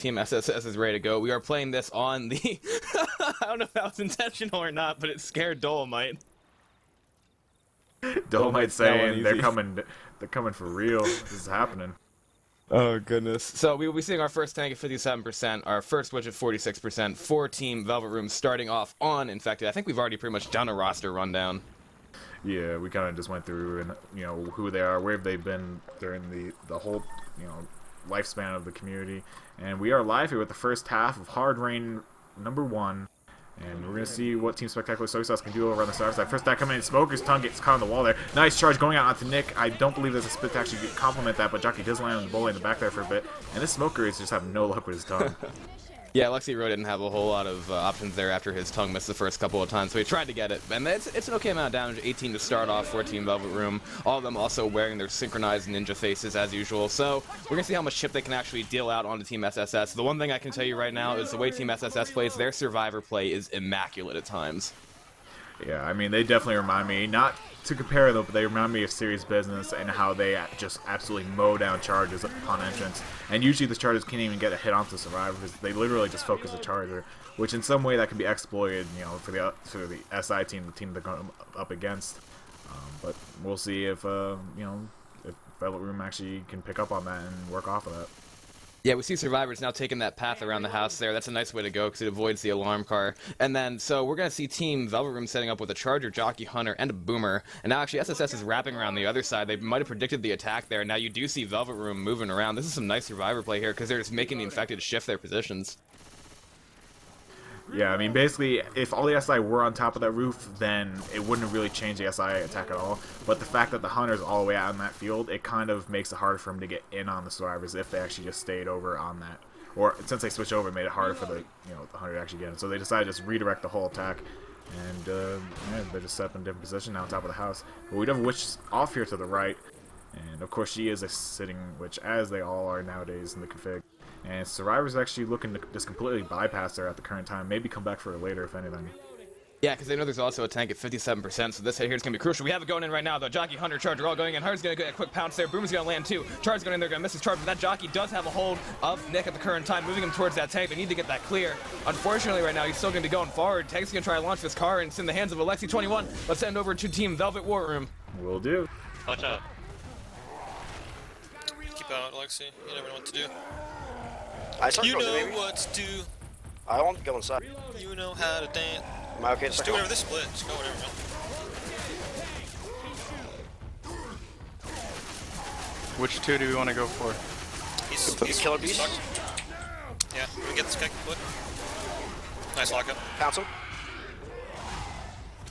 Team SSS is ready to go. We are playing this on the... I don't know if that was intentional or not, but it scared Dolomite. Dolomite saying they're coming for real. This is happening. Oh, goodness. So we will be seeing our first tank at 57%, our first witch at 46%, 4 Team Velvet Room starting off on Infected. I think we've already pretty much done a roster rundown. Yeah, we kind of just went through and, you know, who they are, where they've been during the whole, you know, lifespan of the community. And we are live here with the first half of Hard Rain #1. And we're going to see what Team Spectacular Soy Sauce can do over on the star side. First attack coming in, Smoker's tongue gets caught on the wall there. Nice charge going out onto Nick. I don't believe there's a split to actually complement that, but Jockey does land on the bully in the back there for a bit. And this Smoker is just having no luck with his tongue. Yeah, Lexi Rowe didn't have a whole lot of options there after his tongue missed the first couple of times, so he tried to get it. And it's an okay amount of damage, 18 to start off for Team Velvet Room. All of them also wearing their synchronized ninja faces as usual. So we're going to see how much chip they can actually deal out onto Team SSS. The one thing I can tell you right now is the way Team SSS plays, their survivor play is immaculate at times. Yeah, I mean, they definitely remind me, not to compare though, but they remind me of Serious Business and how they just absolutely mow down charges upon entrance. And usually the charges can't even get a hit onto the survivor because they literally just focus the charger, which in some way that can be exploited, you know, for the SI team, the team they're going up against. But we'll see if you know, if Velvet Room actually can pick up on that and work off of that. Yeah, we see survivors now taking that path around the house there. That's a nice way to go because it avoids the alarm car. And then, so we're going to see Team Velvet Room setting up with a Charger, Jockey, Hunter, and a Boomer. And now actually SSS is wrapping around the other side. They might have predicted the attack there. Now you do see Velvet Room moving around. This is some nice survivor play here because they're just making the Infected shift their positions. Yeah, I mean, basically, if all the SI were on top of that roof, then it wouldn't really change the SI attack at all. But the fact that the Hunter's all the way out in that field, it kind of makes it harder for them to get in on the survivors if they actually just stayed over on that. Or since they switched over, it made it harder for the Hunter to actually get in. So they decided to just redirect the whole attack. And yeah, they're just set up in a different position now on top of the house. But we do have a witch off here to the right. And of course, she is a sitting witch, as they all are nowadays in the config. And Survivor's actually looking to just completely bypass her at the current time. Maybe come back for her later, if anything. Yeah, because they know there's also a tank at 57%, so this hit here is going to be crucial. We have it going in right now, though. Jockey, Hunter, Charger all going in. Hunter's going to get a quick pounce there. Boomer's going to land, too. Charger's going in there, going to miss his charge, but that Jockey does have a hold of Nick at the current time, moving him towards that tank. They need to get that clear. Unfortunately, right now, he's still going to be going forward. Tank's going to try to launch this car, and it's in the hands of Alexi21. Let's send over to Team Velvet War Room. Will do. Watch out. Keep out, Alexi. You never know what to do. You know what to do. I want to go inside. You know how to dance. Am I okay? Just do whatever this split. Just go whatever, man. Which two do we want to go for? He's Killer Beast. stuck. Yeah, we can get this kick split. Nice lockup. Pounce him.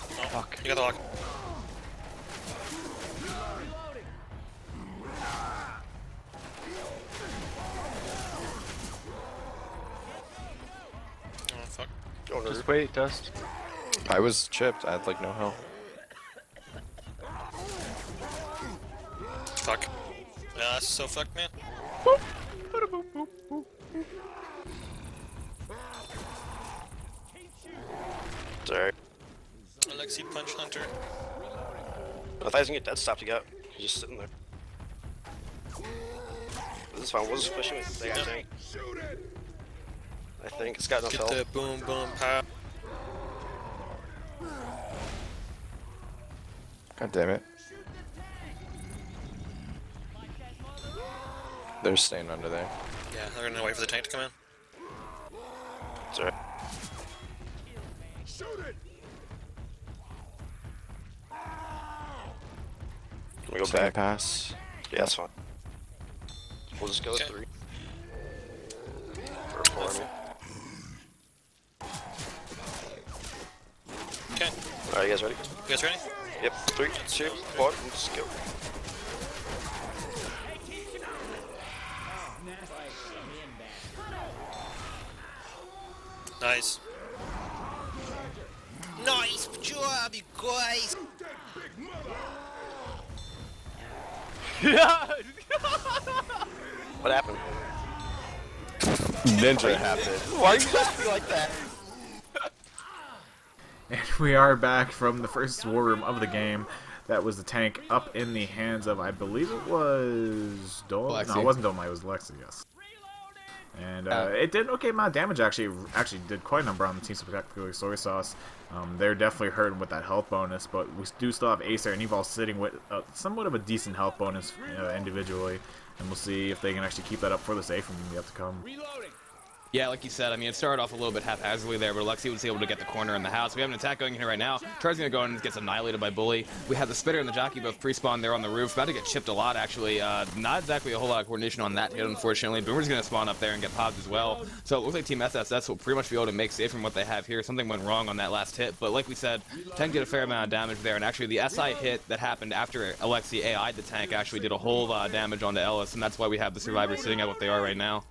Oh, fuck. You got the lockup. Oh, fuck. Just wait, Dust. I was chipped. I had like no health. Fuck. Yeah, that's so fucked, man. Sorry. Alexi punch Hunter. I thought he was gonna get dead stopped to go. He's just sitting there. This is fine. We'll just push him. I think it's got enough Get health. that boom boom pow. God damn it. They're staying under there. Yeah, they're gonna wait for the tank to come in. It's alright. Can we go back? Pass. Yeah, that's fine. We'll just go with 3. Or 4, I mean. Okay. Alright, you guys ready? You guys ready? Yep. 3, 2, 1, and just go. Nice. Nice job, you guys! What happened? Ninja happened. Why are you laughing like that? And we are back from the first war room of the game. That was the tank up in the hands of, I believe it was Dolomite. No, it wasn't Dolomite, it was Lexi, yes. And it did okay amount of damage, actually did quite a number on the Team Spectacular Soy Sauce. They're definitely hurting with that health bonus, but we do still have Acer and Evil sitting with somewhat of a decent health bonus individually. And we'll see if they can actually keep that up for the safe and yet to come. Yeah, like you said, I mean, it started off a little bit haphazardly there, but Alexi was able to get the corner in the house. We have an attack going in here right now. Char's going to go in and gets annihilated by Bully. We have the Spitter and the Jockey both pre-spawn there on the roof. About to get chipped a lot, actually. Not exactly a whole lot of coordination on that hit, unfortunately. Boomer's going to spawn up there and get popped as well. So it looks like Team SSS will pretty much be able to make safe from what they have here. Something went wrong on that last hit, but like we said, Tank did a fair amount of damage there, and actually the SI hit that happened after Alexi AI'd the Tank actually did a whole lot of damage onto Ellis, and that's why we have the survivors sitting at what they are right now.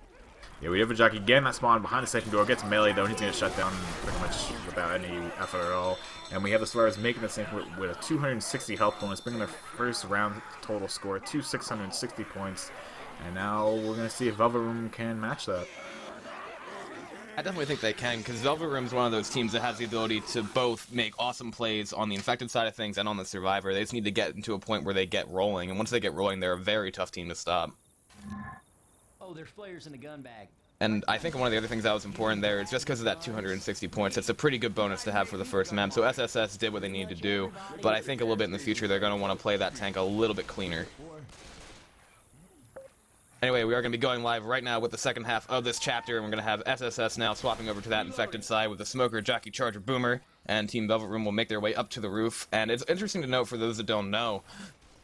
Yeah, we have a Jockey getting that spawn behind the second door. Gets melee though, and he's going to shut down pretty much without any effort at all. And we have the Survivors making the same with a 260 health bonus, bringing their first round total score to 660 points. And now we're going to see if Velvet Room can match that. I definitely think they can, because Velvet Room is one of those teams that has the ability to both make awesome plays on the Infected side of things and on the Survivor. They just need to get into a point where they get rolling, and once they get rolling, they're a very tough team to stop. Oh, there's flares in the gun bag. And I think one of the other things that was important there is just because of that 260 points, it's a pretty good bonus to have for the first map. So SSS did what they needed to do, but I think a little bit in the future they're going to want to play that tank a little bit cleaner. Anyway, we are going to be going live right now with the second half of this chapter, and we're going to have SSS now swapping over to that Infected side with the Smoker, Jockey, Charger, Boomer, and Team Velvet Room will make their way up to the roof. And it's interesting to note, for those that don't know,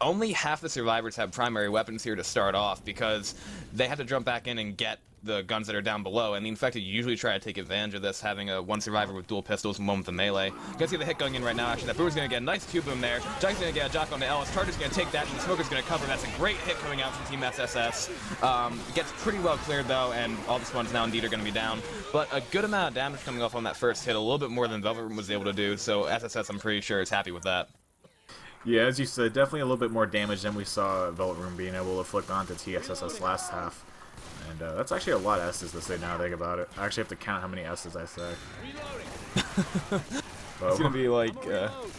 only half the survivors have primary weapons here to start off because they have to jump back in and get the guns that are down below, and the Infected usually try to take advantage of this, having one survivor with dual pistols and one with the melee. You can see the hit going in right now. Actually, that Boomer's going to get a nice Q-boom there. Jockey's going to get a Jock onto Ellis. Charger's going to take that, and the Smoker's going to cover. That's a great hit coming out from Team SSS. Gets pretty well cleared, though, and all the spawns now indeed are going to be down. But a good amount of damage coming off on that first hit, a little bit more than Velvet Room was able to do, so SSS, I'm pretty sure, is happy with that. Yeah, as you said, definitely a little bit more damage than we saw Velvet Room being able to inflict onto TSSS last half. And that's actually a lot of S's to say now I think about it. I actually have to count how many S's I say. It's gonna be like,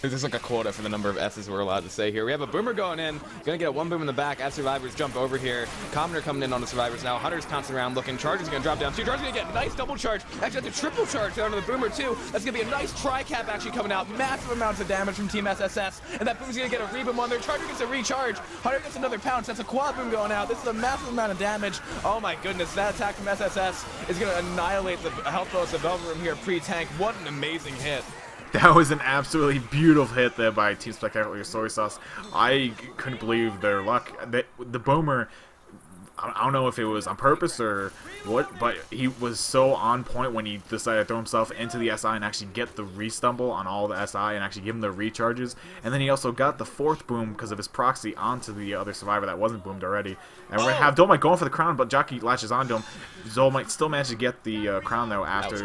there's like a quota for the number of S's we're allowed to say here. We have a Boomer going in, gonna get one boom in the back as Survivors jump over here. Commoner coming in on the Survivors now. Hunter's constantly around looking. Charger's gonna drop down too. Charger's gonna get a nice double charge. Actually, that's a triple charge down to the Boomer too. That's gonna be a nice tri-cap actually coming out. Massive amounts of damage from Team SSS. And that Boomer's gonna get a reboom on there. Charger gets a recharge. Hunter gets another pounce. That's a quad boom going out. This is a massive amount of damage. Oh my goodness, that attack from SSS is gonna annihilate the health bonus of Velvet Room here pre-tank. What an amazing hit. That was an absolutely beautiful hit there by Team Spectacular Soy Sauce. I couldn't believe their luck. The Boomer, I don't know if it was on purpose or what, but he was so on point when he decided to throw himself into the SI and actually get the re-stumble on all the SI and actually give him the recharges. And then he also got the fourth boom because of his proxy onto the other survivor that wasn't boomed already. And we're going to have Dolomite going for the crown, but Jockey latches onto him. Dolomite still managed to get the crown though after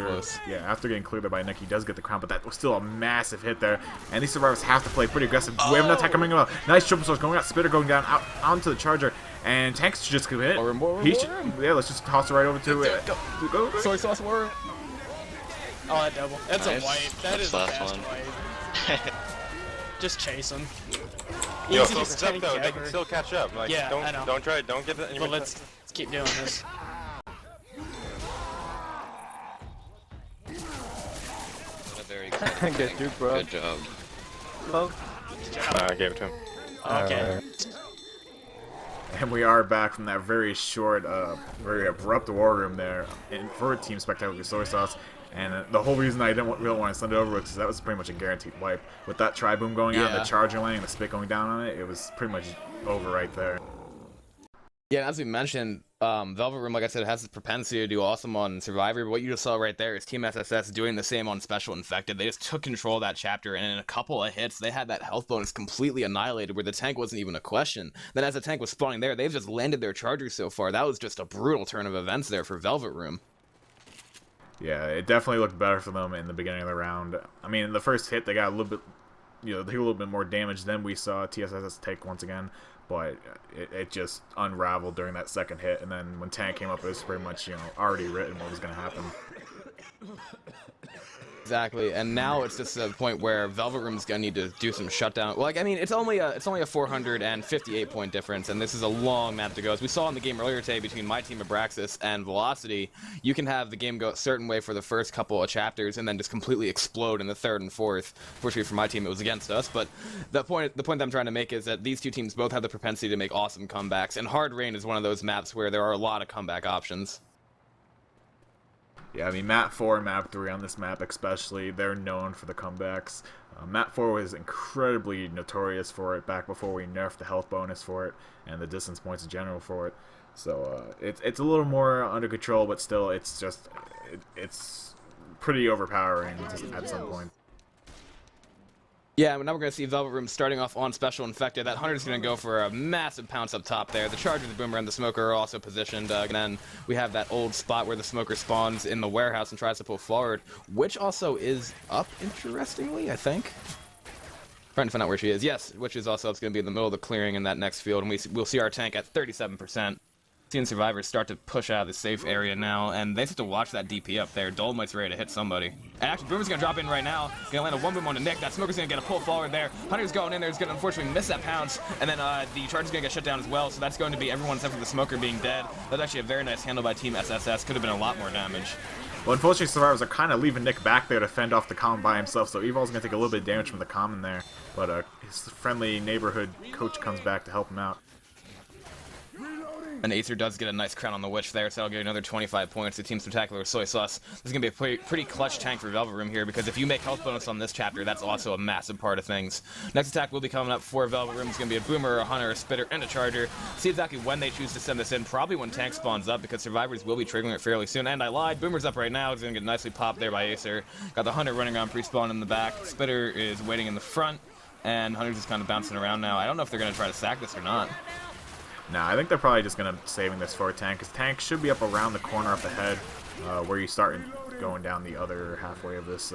getting cleared there by Nick. He does get the crown, but that was still a massive hit there. And these survivors have to play pretty aggressive. We have an attack coming out. Nice triple source going out. Spitter going down out onto the Charger. And Tank's just gonna hit. Yeah, let's just toss it right over to it. Go. Soy sauce war. Oh, that double. That's Nice. a wipe. That That's is the last best one. wipe. Just chase him. Yo, Easiest focus up tank though. They ever. can still catch up. Like, Yeah, I know. don't try. Don't give it any But more let's keep doing this. A very exciting Get thing. Duke, bro. Good job. I gave it to him. Okay. And we are back from that very short, very abrupt war room there for Team Spectacular Soy Sauce. And the whole reason I didn't really want to send it over was because that was pretty much a guaranteed wipe. With that tri-boom going out, and the Charger landing, and the spit going down on it, it was pretty much over right there. Yeah, as we mentioned, Velvet Room, like I said, has the propensity to do awesome on Survivor, but what you just saw right there is Team SSS doing the same on Special Infected. They just took control of that chapter, and in a couple of hits, they had that health bonus completely annihilated, where the tank wasn't even a question. Then as the tank was spawning there, they've just landed their chargers so far. That was just a brutal turn of events there for Velvet Room. Yeah, it definitely looked better for them in the beginning of the round. I mean, in the first hit, they got a little bit, they got a little bit more damage than we saw TSSS take once again. But it just unraveled during that second hit, and then when Tank came up, it was pretty much already written what was going to happen. Exactly, and now it's just a point where Velvet Room's gonna need to do some shutdown. Well, like, I mean, it's only a 458-point difference, and this is a long map to go. As we saw in the game earlier today between my team Abraxas and Velocity, you can have the game go a certain way for the first couple of chapters, and then just completely explode in the third and fourth. Fortunately for my team, it was against us. But the point that I'm trying to make is that these two teams both have the propensity to make awesome comebacks, and Hard Rain is one of those maps where there are a lot of comeback options. Yeah, I mean, Map 4 and Map 3 on this map especially, they're known for the comebacks. Map 4 was incredibly notorious for it back before we nerfed the health bonus for it and the distance points in general for it. So it's a little more under control, but still it's pretty overpowering at some point. Yeah, now we're going to see Velvet Room starting off on Special Infected. That Hunter's going to go for a massive pounce up top there. The Charger, the Boomer, and the Smoker are also positioned. And then we have that old spot where the Smoker spawns in the warehouse and tries to pull forward, which also is up, interestingly, I think. Trying to find out where she is. Yes, which is also going to be in the middle of the clearing in that next field, and we'll see our tank at 37%. Seeing survivors start to push out of the safe area now, and they have to watch that DP up there. Dolomite's ready to hit somebody. And actually, Boomer's gonna drop in right now. Gonna land a one boom on the Nick. That Smoker's gonna get a pull forward there. Hunter's going in there. He's gonna unfortunately miss that pounce, and then the Charger's gonna get shut down as well. So that's going to be everyone except for the Smoker being dead. That's actually a very nice handle by Team SSS. Could have been a lot more damage. Well, unfortunately, survivors are kind of leaving Nick back there to fend off the common by himself, so Evol's gonna take a little bit of damage from the common there. But his friendly neighborhood coach comes back to help him out. And Acer does get a nice crown on the Witch there, so that'll get another 25 points to Team Spectacular Soy Sauce. This is going to be a pretty clutch tank for Velvet Room here, because if you make health bonus on this chapter, that's also a massive part of things. Next attack will be coming up for Velvet Room. It's going to be a Boomer, a Hunter, a Spitter, and a Charger. See exactly when they choose to send this in, probably when tank spawns up, because survivors will be triggering it fairly soon. And I lied, Boomer's up right now. It's going to get nicely popped there by Acer. Got the Hunter running around pre-spawn in the back. Spitter is waiting in the front, and Hunter's just kind of bouncing around now. I don't know if they're going to try to sack this or not. Nah, I think they're probably just going to saving this for a tank, because tank should be up around the corner up ahead, where you start going down the other halfway of this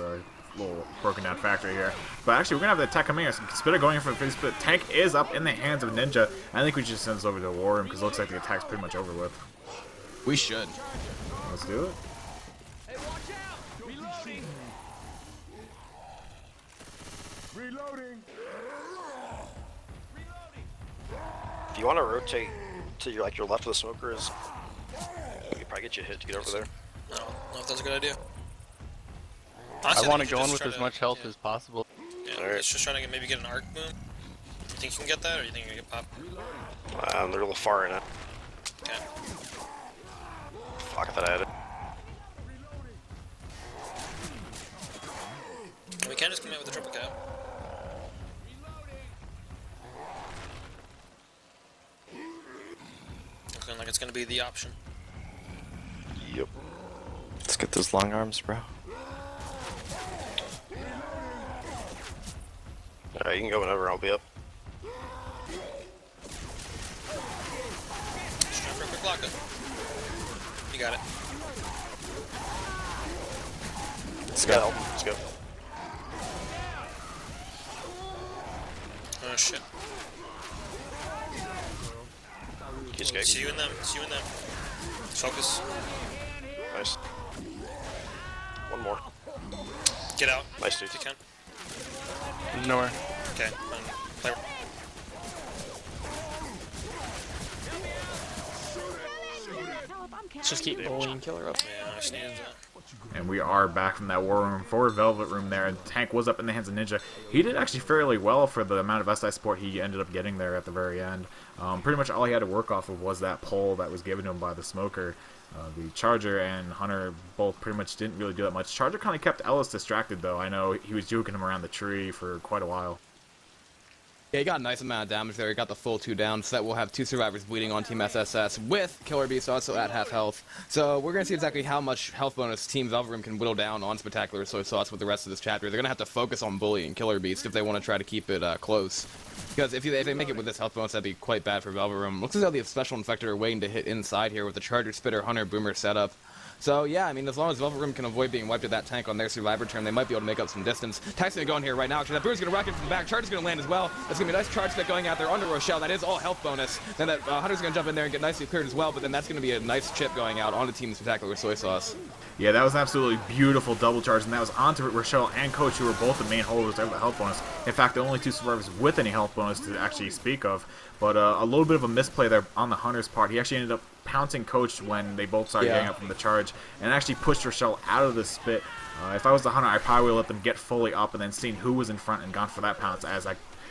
little broken down factory here. But actually, we're going to have the attack coming here. So Spitter going in for the face, but tank is up in the hands of Ninja. I think we should send this over to the war room, because it looks like the attack's pretty much over with. We should. Let's do it. Hey, watch out! Reloading! Reloading! If you want to rotate to your left of the smokers, you could probably get you a hit to get over there. I don't know if that's a good idea. I want to go in with as much health as possible. Yeah, Alright. it's just trying to maybe get an arc boom. You think you can get that, or you think you're gonna get popped? They're a little far in it. Okay. Fuck, I thought I had it. We can just come in with a triple cap. Looking like it's gonna be the option. Yep. Let's get those long arms, bro. Alright, you can go whenever, I'll be up. Just trying for a quick lockup. You got it. Let's go. Let's go. Oh shit. Just go. See you in them. See you in them. Focus. Nice. One more. Get out. Nice, dude. If you can. Nowhere. Okay. Play. Let's just keep bullying Killer up. Yeah, I just needed that. And we are back from that war room for Velvet Room there. And tank was up in the hands of Ninja. He did actually fairly well for the amount of SI support he ended up getting there at the very end. Pretty much all he had to work off of was that pull that was given to him by the Smoker. The Charger and Hunter both pretty much didn't really do that much. Charger kind of kept Ellis distracted, though. I know he was juking him around the tree for quite a while. Yeah, he got a nice amount of damage there. He got the full 2 down, so that we'll have 2 survivors bleeding on Team SSS with Killer Beast also at half health. So we're going to see exactly how much health bonus Team Velvet Room can whittle down on Spectacular Soy Sauce with the rest of this chapter. They're going to have to focus on bullying Killer Beast if they want to try to keep it close. Because if they make it with this health bonus, that'd be quite bad for Velvet Room. Looks as though the Special Infector are waiting to hit inside here with the Charger, Spitter, Hunter, Boomer setup. So yeah, I mean, as long as Velvet Room can avoid being wiped at that tank on their survivor turn, they might be able to make up some distance. Tank's gonna go in here right now. Actually, that Brewer's gonna rocket from the back. Charge is gonna land as well. That's gonna be a nice charge spit going out there onto Rochelle. That is all health bonus. Then that Hunter's gonna jump in there and get nicely cleared as well. But then that's gonna be a nice chip going out onto Team Spectacular Soy Sauce. Yeah, that was an absolutely beautiful double charge, and that was onto Rochelle and Coach, who were both the main holders of the health bonus. In fact, the only two survivors with any health bonus to actually speak of. But a little bit of a misplay there on the Hunter's part. He actually ended up pouncing Coach when they both started getting up from the charge, and actually pushed Rochelle out of the spit. If I was the Hunter, I probably would let them get fully up and then seen who was in front and gone for that pounce, as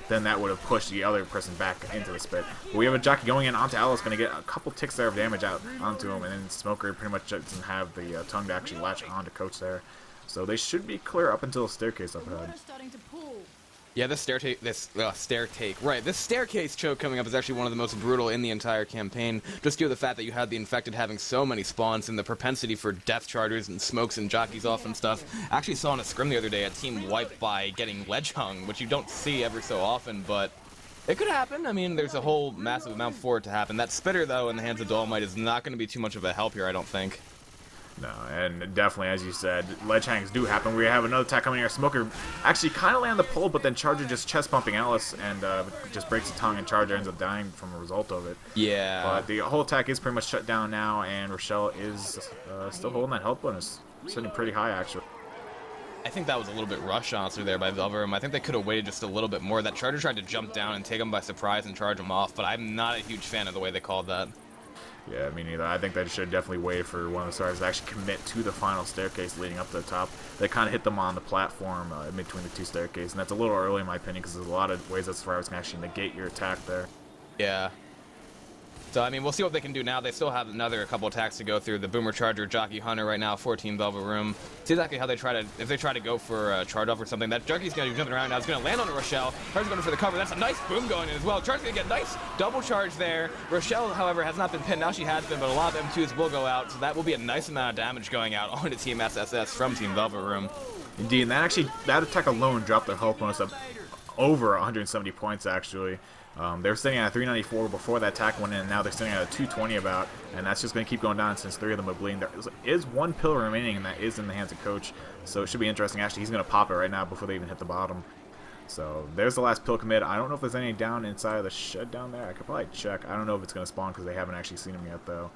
then that would have pushed the other person back into the spit. But we have a jockey going in onto Alice, going to get a couple ticks there of damage out onto him, and then Smoker pretty much doesn't have the tongue to actually latch onto Coach there. So they should be clear up until the staircase up ahead. Yeah, this staircase choke coming up is actually one of the most brutal in the entire campaign, just due to the fact that you had the infected having so many spawns and the propensity for death chargers and smokes and jockeys off and stuff. I actually saw in a scrim the other day a team wiped by getting ledge hung, which you don't see ever so often, but it could happen. I mean, there's a whole massive amount for it to happen. That spitter, though, in the hands of Dolomite is not going to be too much of a help here, I don't think. No, and definitely, as you said, ledge hangs do happen. We have another attack coming here. Smoker actually kind of land the pull, but then Charger just chest bumping Alice and just breaks the tongue, and Charger ends up dying from a result of it. Yeah. But the whole attack is pretty much shut down now, and Rochelle is still holding that health bonus. Sitting pretty high, actually. I think that was a little bit rushed, honestly, there by Velvet Room. I think they could have waited just a little bit more. That Charger tried to jump down and take him by surprise and charge him off, but I'm not a huge fan of the way they called that. Yeah, me neither. I think they should definitely wait for one of the stars to actually commit to the final staircase leading up to the top. They kind of hit them on the platform in between the two staircases, and that's a little early in my opinion because there's a lot of ways that survivors can actually negate your attack there. Yeah. So, I mean, we'll see what they can do now. They still have a couple attacks to go through. The Boomer Charger, Jockey Hunter right now, 14 Velvet Room. See exactly how they try to, if they try to go for a charge off or something, that Jockey's going to be jumping around now. It's going to land on Rochelle. Charger's going for the cover. That's a nice boom going in as well. Charger's going to get a nice double charge there. Rochelle, however, has not been pinned. Now she has been, but a lot of M2s will go out. So that will be a nice amount of damage going out onto Team SSS from Team Velvet Room. Indeed, and that attack alone dropped their health bonus up over 170 points, actually. They were sitting at 394 before that attack went in, and now they're sitting at a 220 about, and that's just going to keep going down since 3 of them are bleeding. There is one pill remaining, and that is in the hands of Coach, so it should be interesting. Actually, he's going to pop it right now before they even hit the bottom. So there's the last pill commit. I don't know if there's any down inside of the shed down there. I could probably check. I don't know if it's going to spawn because they haven't actually seen them yet, though.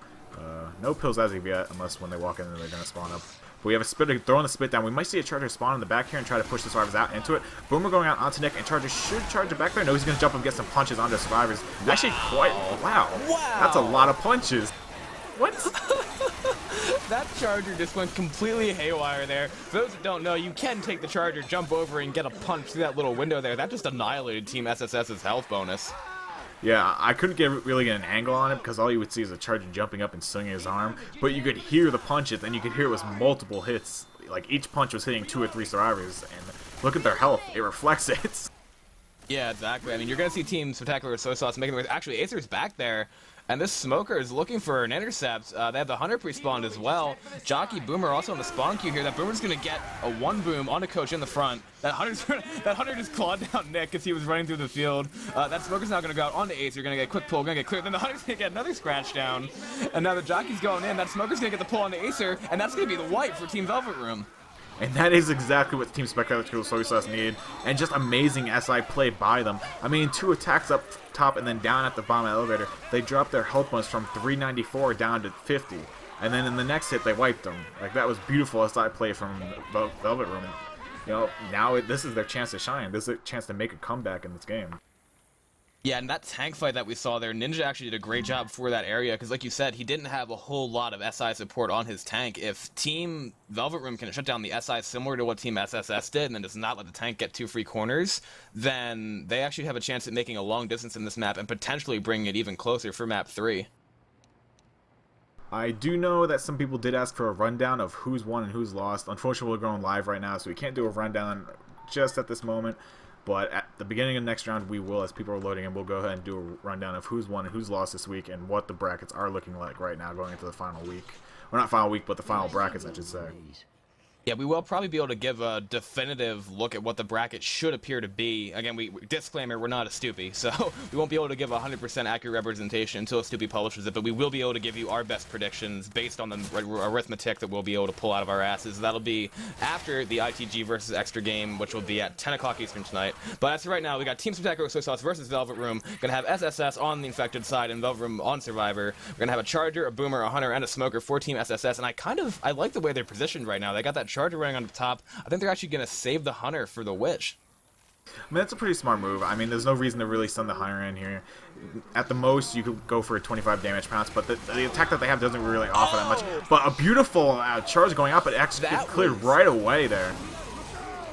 No pills as of yet, unless when they walk in they're going to spawn up. But we have a spitter throwing the spit down. We might see a Charger spawn in the back here and try to push the survivors out into it. Boomer going out onto Nick, and Charger should charge it back there. No, he's going to jump and get some punches onto the survivors. Wow. Actually, wow. That's a lot of punches. What? That Charger just went completely haywire there. For those that don't know, you can take the Charger, jump over, and get a punch through that little window there. That just annihilated Team SSS's health bonus. Yeah, I couldn't really get an angle on it because all you would see is a Charger jumping up and swinging his arm. But you could hear the punches, and you could hear it was multiple hits. Like, each punch was hitting 2 or 3 survivors. And look at their health. It reflects it. Yeah, exactly. I mean, you're going to see Team Spectacular Soy Sauce making the... Actually, Acer's back there. And this Smoker is looking for an intercept. They have the Hunter pre-spawned as well. Jockey Boomer also in the spawn queue here. That Boomer's going to get a 1 boom on a Coach in the front. That Hunter just clawed down Nick as he was running through the field. That Smoker's now going to go out onto Acer. You're going to get a quick pull, going to get clear. Then the Hunter's going to get another scratch down. And now the Jockey's going in. That Smoker's going to get the pull on the Acer. And that's going to be the wipe for Team Velvet Room. And that is exactly what Team Spectacular Soy Sauce needed, and just amazing SI play by them. I mean, 2 attacks up top and then down at the bottom of the elevator. They dropped their health bonus from 394 down to 50, and then in the next hit they wiped them. Like, that was beautiful SI play from Velvet Room. And, you know, now this is their chance to shine. This is a chance to make a comeback in this game. Yeah, and that tank fight that we saw there, Ninja actually did a great job for that area, because like you said, he didn't have a whole lot of SI support on his tank. If Team Velvet Room can shut down the SI similar to what Team SSS did, and then does not let the tank get 2 free corners, then they actually have a chance at making a long distance in this map, and potentially bringing it even closer for map 3. I do know that some people did ask for a rundown of who's won and who's lost. Unfortunately, we're going live right now, so we can't do a rundown just at this moment. But at the beginning of the next round, we will, as people are loading in, we'll go ahead and do a rundown of who's won and who's lost this week and what the brackets are looking like right now going into the final week. Or not final week, but the final brackets, I should say. Yeah, we will probably be able to give a definitive look at what the bracket should appear to be. Again, disclaimer, we're not a Stoopy, so we won't be able to give a 100% accurate representation until a Stoopy publishes it, but we will be able to give you our best predictions based on the arithmetic that we'll be able to pull out of our asses. That'll be after the ITG versus Extra game, which will be at 10 o'clock Eastern tonight. But as of right now, we got Team Spectacular Soy Sauce versus Velvet Room. Gonna have SSS on the Infected side and Velvet Room on Survivor. We're gonna have a Charger, a Boomer, a Hunter, and a Smoker for Team SSS, and I like the way they're positioned right now. They got that Charger running on the top. I think they're actually going to save the Hunter for the Witch. I mean, that's a pretty smart move. I mean, there's no reason to really send the Hunter in here. At the most, you could go for a 25 damage pounce, but the attack that they have doesn't really offer that much. But a beautiful charge going up, but actually gets cleared right away there.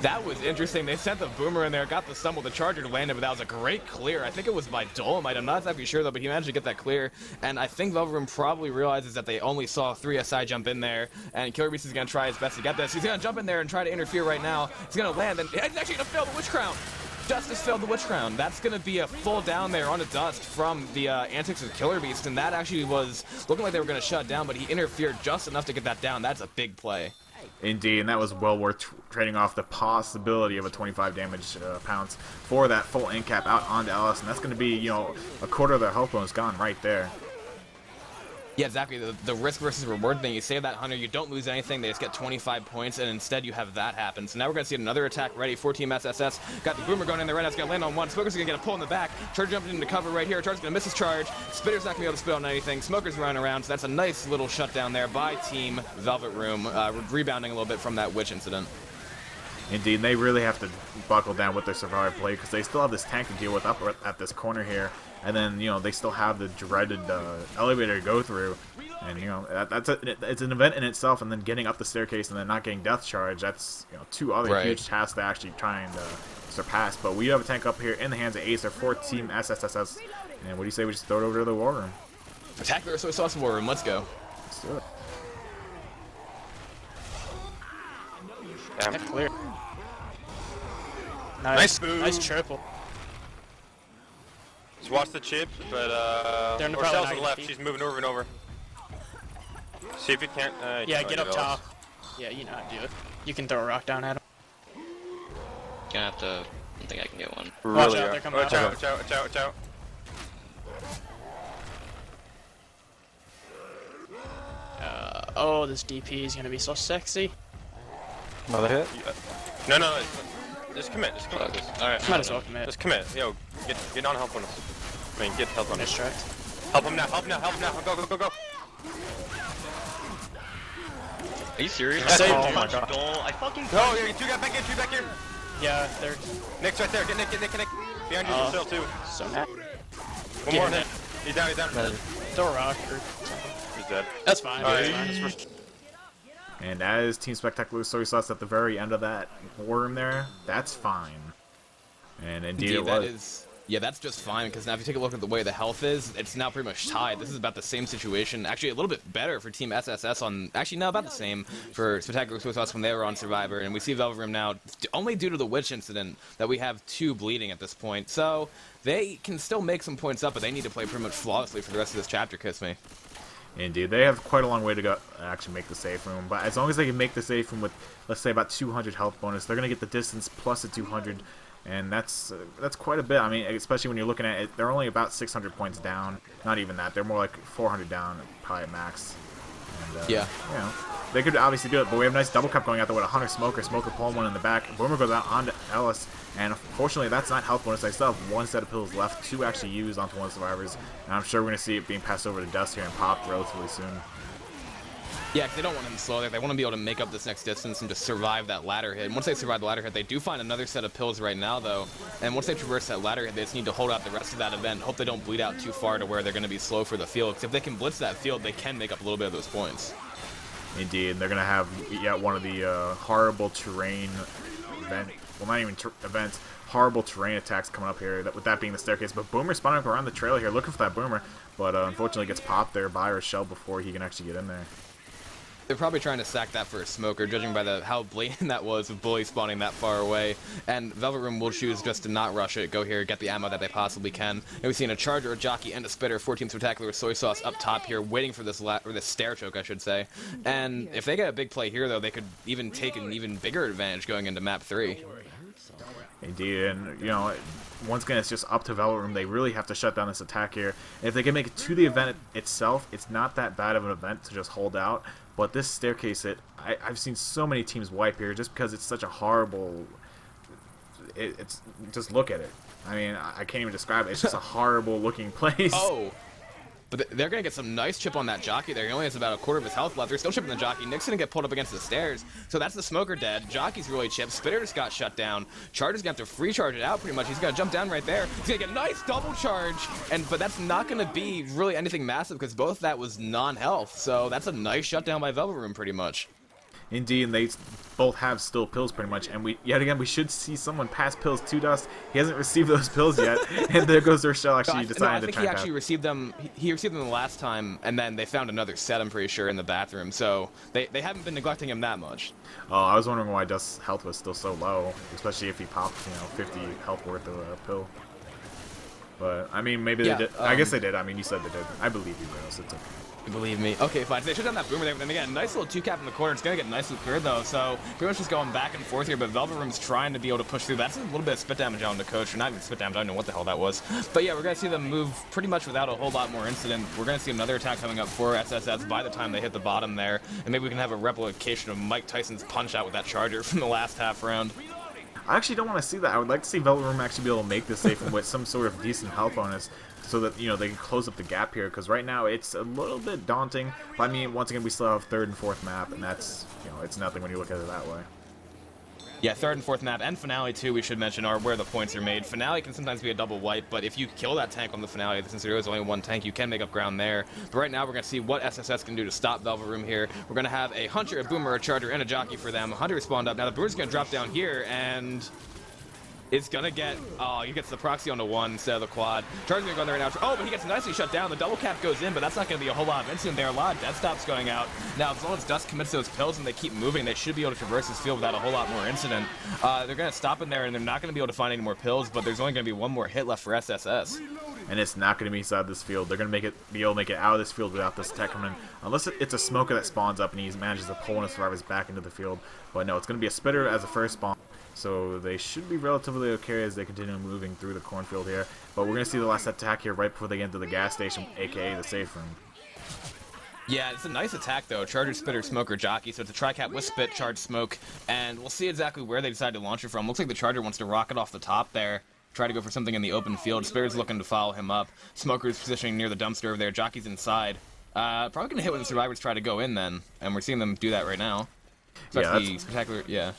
That was interesting. They sent the Boomer in there, got the stumble, the Charger landed, but that was a great clear. I think it was by Dolomite. I'm not exactly sure, though, but he managed to get that clear. And I think Velvet Room probably realizes that they only saw 3 SI jump in there, and Killer Beast is going to try his best to get this. He's going to jump in there and try to interfere right now. He's going to land, and he's actually going to fail the Witch Crown. Justice failed the Witch Crown. That's going to be a full down there on the dust from the antics of Killer Beast, and that actually was looking like they were going to shut down, but he interfered just enough to get that down. That's a big play. Indeed, and that was well worth trading off the possibility of a 25 damage pounce for that full end cap out onto Ellis, and that's going to be, you know, a quarter of their health bonus gone right there. Yeah, exactly. The risk versus reward thing. You save that Hunter, you don't lose anything. They just get 25 points, and instead you have that happen. So now we're going to see another attack ready for Team SSS. Got the Boomer going in there right now. It's going to land on one. Smoker's going to get a pull in the back. Charger jumping into cover right here. Charger's going to miss his charge. Spitter's not going to be able to spit on anything. Smoker's running around, so that's a nice little shutdown there by Team Velvet Room, rebounding a little bit from that Witch incident. Indeed, they really have to buckle down with their survivor play because they still have this tank to deal with up at this corner here. And then, you know, they still have the dreaded elevator to go through. And, you know, it's an event in itself, and then getting up the staircase and then not getting death charge, that's, you know, 2 other huge tasks to actually try and surpass. But we have a tank up here in the hands of Acer for Team SSSS. And what do you say we just throw it over to the War Room? Spectacular Soy Sauce War Room, let's go. Let's do it. Damn. Clear. Nice triple. Just watch the chip, but They're in the Rochelle's to the probably left. 90 She's moving over and over. See if you can't. Yeah, get up top. Yeah, you know how to do it. You can throw a rock down at him. Gonna have to. I don't think I can get one. Watch out, they're coming Watch out. out, watch out, watch out, watch out. Oh, this DP is gonna be so sexy. Another hit? No, no, no. Just commit. Just commit. Alright. Might as well commit. Just commit. Yo, get on help on us. I mean, get help on us. Distract. Help him now, help him now, help him now. Go, go, go, go. Are you serious? Save Oh dude. my god. I fucking. No, yeah, 2 got back here, 2 back here. Yeah, they're Nick's right there. Get Nick, get Nick, get Nick. Behind you yourself too. so mad. One more hit. He's down, he's down. Throw a rock or He's dead. that's fine. Alright. That's fine. And as Team Spectacular Soy Sauce at the very end of that War Room there, that's fine. And indeed it that was. is. Yeah, that's just fine, because now if you take a look at the way the health is, it's now pretty much tied. This is about the same situation. Actually, a little bit better for Team SSS on... Actually, no, about the same for Spectacular Soy Sauce when they were on Survivor. And we see Velvet Room now, only due to the Witch incident, that we have 2 bleeding at this point. So, they can still make some points up, but they need to play pretty much flawlessly for the rest of this chapter, Kiss Me. Indeed, they have quite a long way to go to actually make the safe room. But as long as they can make the safe room with, let's say, about 200 health bonus, they're going to get the distance plus a 200, and that's quite a bit. I mean, especially when you're looking at it, they're only about 600 points down. Not even that. They're more like 400 down, probably at max. And, Yeah. You know, they could obviously do it, but we have a nice double cup going out there with a Hunter Smoker pulling one in the back. Boomer goes out onto Ellis, and unfortunately that's not health bonus. I still have 1 set of pills left to actually use onto one of the survivors, and I'm sure we're going to see it being passed over to Dust here and Pop relatively soon. Yeah, because they don't want him slow there. They want to be able to make up this next distance and just survive that ladder hit. And once they survive the ladder hit, they do find another set of pills right now, though. And once they traverse that ladder hit, they just need to hold out the rest of that event. Hope they don't bleed out too far to where they're going to be slow for the field. Because if they can blitz that field, they can make up a little bit of those points. Indeed, and they're going to have yet one of the horrible terrain event, well, not even events, horrible terrain attacks coming up here, with that being the staircase. But Boomer spawning up around the trail here, looking for that Boomer, but unfortunately gets popped there by Rochelle before he can actually get in there. They're probably trying to sack that for a smoker, judging by how blatant that was with Bully spawning that far away. And Velvet Room will choose just to not rush it, go here, get the ammo that they possibly can. And we've seen a Charger, a Jockey, and a Spitter, 14 Spectacular with Soy Sauce up top here, waiting for this this Stair Choke, I should say. And if they get a big play here, though, they could even take an even bigger advantage going into map 3. Indeed, and you know, once again, it's just up to Velvet Room. They really have to shut down this attack here. And if they can make it to the event itself, it's not that bad of an event to just hold out. But this staircase hit, I've seen so many teams wipe here just because it's such a horrible... It's just look at it. I mean, I can't even describe it. It's just a horrible looking place. Oh! But they're going to get some nice chip on that Jockey there. He only has about a quarter of his health left. They're still chipping the Jockey. Nick's going to get pulled up against the stairs. So that's the Smoker dead. Jockey's really chipped. Spitter just got shut down. Charger's going to have to free charge it out pretty much. He's going to jump down right there. He's going to get a nice double charge. But that's not going to be really anything massive because both that was non-health. So that's a nice shutdown by Velvet Room pretty much. Indeed, and they both have still pills pretty much, and yet again we should see someone pass pills to Dust. He hasn't received those pills yet, and there goes Rochelle actually deciding to try. I think he actually received them. He received them the last time, and then they found another set. I'm pretty sure in the bathroom. So they haven't been neglecting him that much. Oh, I was wondering why Dust's health was still so low, especially if he popped 50 health worth of a pill. But I mean, maybe they did. I guess they did. I mean, you said they did. I believe you, Rails. It's okay. Believe me. Okay, fine. So they should have done that boomer there, but then they get a nice little 2-cap in the corner. It's going to get nicely cleared, though, so pretty much just going back and forth here, but Velvet Room's trying to be able to push through. That's a little bit of spit damage on the coach, or not even spit damage, I don't know what the hell that was. But yeah, we're going to see them move pretty much without a whole lot more incident. We're going to see another attack coming up for SSS by the time they hit the bottom there, and maybe we can have a replication of Mike Tyson's punch-out with that Charger from the last half round. I actually don't want to see that. I would like to see Velvet Room actually be able to make this safe with some sort of decent health bonus so that, you know, they can close up the gap here, because right now it's a little bit daunting. But I mean, once again, we still have third and fourth map, and that's, you know, it's nothing when you look at it that way. Yeah, third and fourth map, and Finale too, we should mention, are where the points are made. Finale can sometimes be a double wipe, but if you kill that tank on the Finale, since there is only one tank, you can make up ground there. But right now, we're going to see what SSS can do to stop Velvet Room here. We're going to have a Hunter, a Boomer, a Charger, and a Jockey for them. Hunter spawned up. Now the Boomer's going to drop down here, and... it's gonna get, oh, he gets the proxy on the 1 instead of the quad. Charger's gonna go in there now. Oh, but he gets nicely shut down. The double cap goes in, but that's not gonna be a whole lot of incident there. A lot of death stops going out. Now, as long as Dust commits those pills and they keep moving, they should be able to traverse this field without a whole lot more incident. They're gonna stop in there, and they're not gonna be able to find any more pills, but there's only gonna be one more hit left for SSS. And it's not going to be inside this field. They're going to be able to make it out of this field without this attack coming in. Unless it's a Smoker that spawns up and he manages to pull one of his survivors back into the field. But no, it's going to be a Spitter as a first spawn. So they should be relatively okay as they continue moving through the cornfield here. But we're going to see the last attack here right before they get into the gas station, aka the safe room. Yeah, it's a nice attack, though. Charger, Spitter, Smoker, Jockey. So it's a tri-cap with Spit, Charge, Smoke. And we'll see exactly where they decide to launch it from. Looks like the Charger wants to rocket off the top there. Try to go for something in the open field. Spitter's looking to follow him up. Smoker's positioning near the dumpster over there. Jockey's inside. Probably going to hit when the survivors try to go in then. And we're seeing them do that right now. So yeah, that's the spectacular, yeah.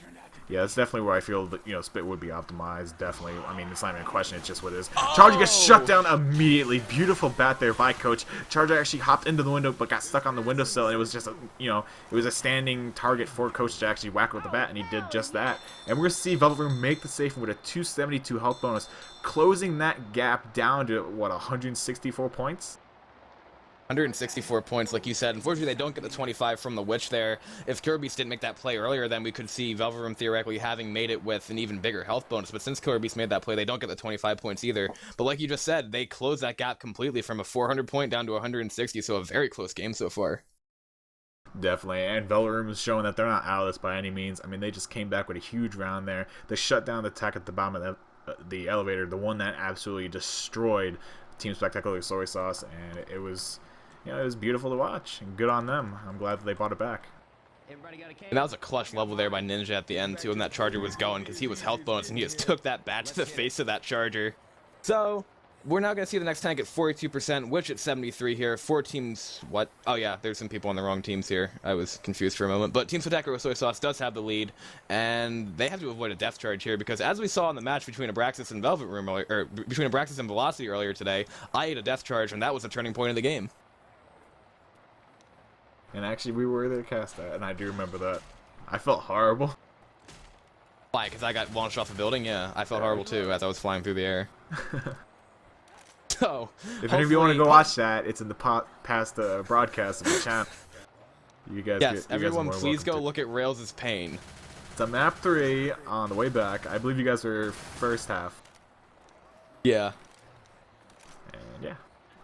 Yeah, that's definitely where I feel that, you know, Spit would be optimized, definitely. I mean, it's not even a question, it's just what it is. Charger gets shut down immediately. Beautiful bat there by Coach. Charger actually hopped into the window, but got stuck on the windowsill, and it was just a, you know, it was a standing target for Coach to actually whack with the bat, and he did just that. And we're going to see Velvet Room make the safe with a 272 health bonus, closing that gap down to, what, 164 points? 164 points, like you said. Unfortunately, they don't get the 25 from the Witch there. If Killer didn't make that play earlier, then we could see Velvet Room theoretically having made it with an even bigger health bonus. But since Killer made that play, they don't get the 25 points either. But like you just said, they close that gap completely from a 400 point down to 160, so a very close game so far. Definitely, and Velvet Room is showing that they're not out of this by any means. I mean, they just came back with a huge round there. They shut down the attack at the bottom of the elevator, the one that absolutely destroyed Team Spectacular Soy Sauce, and it was... you know, it was beautiful to watch, and good on them. I'm glad that they brought it back. And that was a clutch level there by Ninja at the end, too, when that Charger was going, because he was health bonus, and he just took that bat to the face of that Charger. So, we're now going to see the next tank at 42%, Witch at 73 here. 4 teams, what? Oh, yeah, there's some people on the wrong teams here. I was confused for a moment. But Team Spectacular Soy Sauce does have the lead, and they have to avoid a death charge here, because as we saw in the match between Abraxas and Velvet Room, or between Abraxas and Velocity earlier today, I ate a death charge, and that was the turning point of the game. And actually, we were there to cast that, and I do remember that. I felt horrible. Why? Because I got launched off a building? Yeah, I felt horrible too as I was flying through the air. So, if any of you want to go watch that, it's in the past broadcast of the channel. You guys Yes, get, you guys are everyone, more than please go welcome to. look at Rails' pain. It's a map 3 on the way back. I believe you guys were first half. Yeah. And yeah.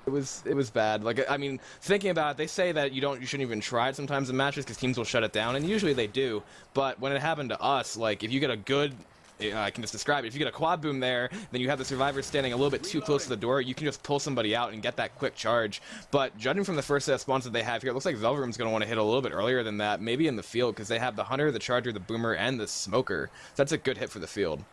It was bad. Like, I mean, thinking about it, they say that you shouldn't even try it sometimes in matches because teams will shut it down, and usually they do. But when it happened to us, like, if you get a good, I can just describe it. If you get a quad boom there, then you have the survivors standing a little bit too close to the door. You can just pull somebody out and get that quick charge. But judging from the first set of spawns that they have here, it looks like Velvet Room's going to want to hit a little bit earlier than that, maybe in the field, because they have the Hunter, the Charger, the Boomer, and the Smoker. So that's a good hit for the field.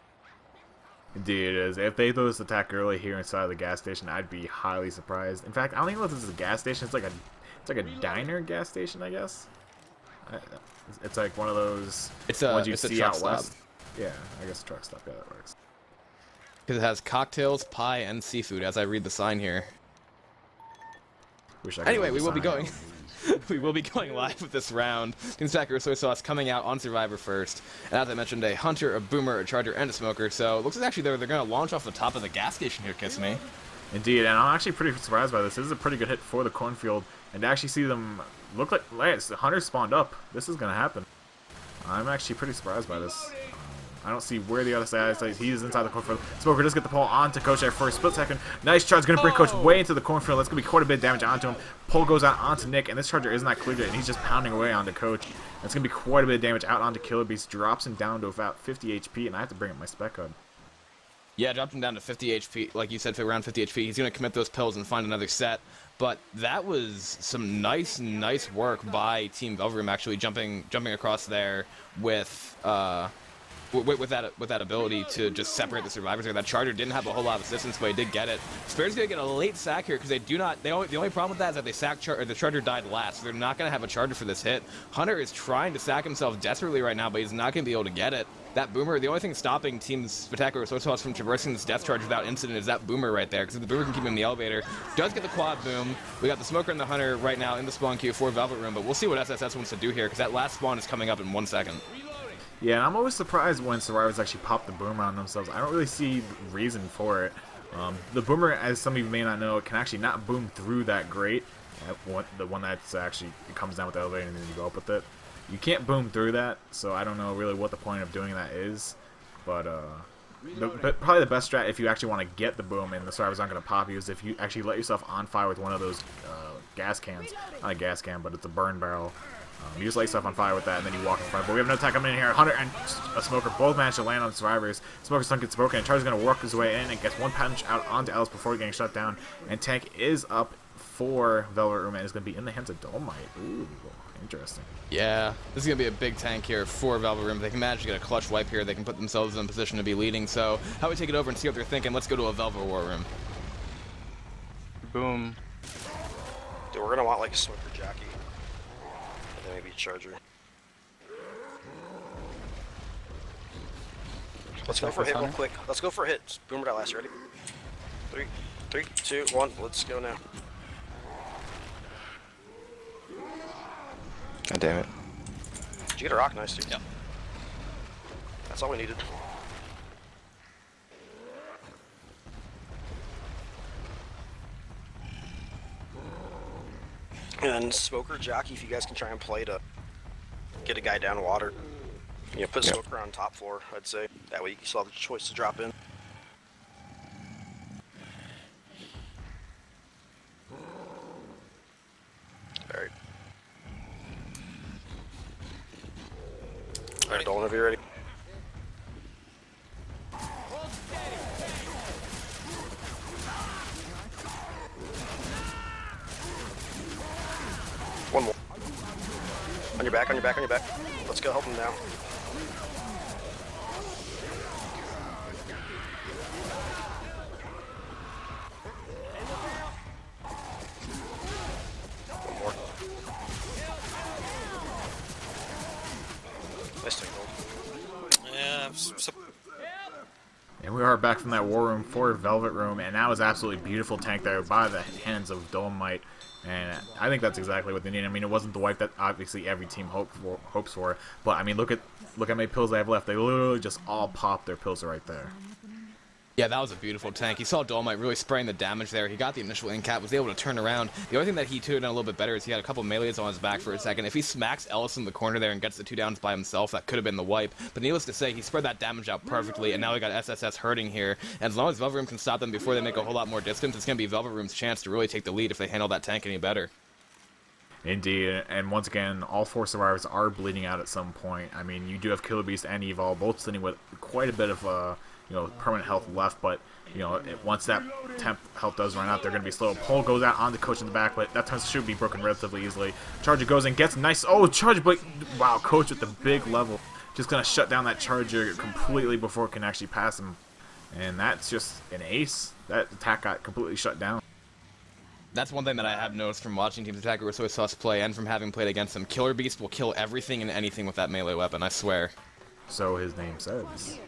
Indeed it is. If they throw this attack early here inside of the gas station, I'd be highly surprised. In fact, I don't even know if this is a gas station. It's like a diner gas station, I guess. It's like one of those ones you see out west. Yeah, I guess truck stop. Yeah, that works. Because it has cocktails, pie, and seafood, as I read the sign here. Anyway, we will be going. We will be going live with this round. Team Stacker Soy Sauce coming out on Survivor first. And as I mentioned, a Hunter, a Boomer, a Charger, and a Smoker. So it looks like actually they're going to launch off the top of the gas station here, Kiss Me. Indeed, and I'm actually pretty surprised by this. This is a pretty good hit for the cornfield. And to actually see them look like the Hunter spawned up. This is going to happen. I'm actually pretty surprised by this. I don't see where the other side is. He's inside the cornfield. Smoker does get the pull onto Coach there for a split second. Nice charge. Going to bring Coach way into the cornfield. That's going to be quite a bit of damage onto him. Pull goes out onto Nick, and this Charger is not cleared yet, and he's just pounding away onto Coach. That's going to be quite a bit of damage out onto Killer Beast. Drops him down to about 50 HP, and I have to bring up my spec HUD. Yeah, dropped him down to 50 HP. Like you said, for around 50 HP. He's going to commit those pills and find another set. But that was some nice work by Team Velvet Room, actually jumping across there with that ability to just separate the survivors there. That Charger didn't have a whole lot of assistance, but he did get it. Spare's gonna get a late sack here because the only problem with that is that they sacked the Charger died last, so they're not gonna have a Charger for this hit. Hunter is trying to sack himself desperately right now, but he's not gonna be able to get it. That Boomer, the only thing stopping Team Spectacular Soy Sauce from traversing this death charge without incident is that Boomer right there, because if the Boomer can keep him in the elevator, does get the quad boom. We got the Smoker and the Hunter right now in the spawn queue for Velvet Room, but we'll see what SSS wants to do here, because that last spawn is coming up in 1 second. Yeah, and I'm always surprised when survivors actually pop the Boomer on themselves. I don't really see reason for it. The Boomer, as some of you may not know, can actually not boom through that grate. The one that's actually, it comes down with the elevator and then you go up with it. You can't boom through that, so I don't know really what the point of doing that is. But probably the best strat if you actually want to get the boom and the survivors aren't going to pop you is if you actually let yourself on fire with one of those gas cans. Not a gas can, but it's a burn barrel. You just light yourself on fire with that, and then you walk in front. But we have no attack coming in here. Hunter and a Smoker both managed to land on the survivors. Smoker's son gets broken, and Charger's going to work his way in and gets one punch out onto Ellis before getting shut down. And tank is up for Velvet Room, and is going to be in the hands of Dolomite. Ooh, interesting. Yeah, this is going to be a big tank here for Velvet Room. If they can manage to get a clutch wipe here, they can put themselves in position to be leading. So, how about we take it over and see what they're thinking? Let's go to a Velvet War Room. Boom. Dude, we're going to want like a Smoker Jockey. And then maybe a Charger. Let's go for a hit real quick. Let's go for a hit. Boomer that last. Ready? 3, 2, 1. Let's go now. God damn it. Did you get a rock? Nice, dude. Yep. That's all we needed. And Smoker Jockey, if you guys can try and play to get a guy down water. You know, put Smoker on top floor, I'd say. That way you still have the choice to drop in. Alright. Alright, Dolan, if you're ready. One more. On your back, on your back, on your back. Let's go help him now. One more. Nice take, Gold. Yeah, And we are back from that war room for Velvet Room, and that was absolutely beautiful tank there by the hands of Dolomite. And I think that's exactly what they need. I mean, it wasn't the wipe that obviously every team hopes for, but I mean, look at how many pills they have left. They literally just all popped their pills right there. Yeah, that was a beautiful tank. He saw Dolomite really spraying the damage there. He got the initial in-cap, was able to turn around. The only thing that he could have done a little bit better is he had a couple melees on his back for a second. If he smacks Ellis in the corner there and gets the 2 downs by himself, that could have been the wipe. But needless to say, he spread that damage out perfectly, and now we got SSS hurting here. And as long as Velvet Room can stop them before they make a whole lot more distance, it's going to be Velvet Room's chance to really take the lead if they handle that tank any better. Indeed, and once again, all 4 survivors are bleeding out at some point. I mean, you do have Killer Beast and Evol both sitting with quite a bit of permanent health left, but once that temp health does run out, they're going to be slow. Pole goes out on the Coach in the back, but that turn should be broken relatively easily. Charger goes in, gets nice. Oh, Charger, but wow, Coach with the big level. Just going to shut down that Charger completely before it can actually pass him. And that's just an ace. That attack got completely shut down. That's one thing that I have noticed from watching Teams Attack or Soy Sauce play and from having played against them. Killer Beast will kill everything and anything with that melee weapon, I swear. So his name says.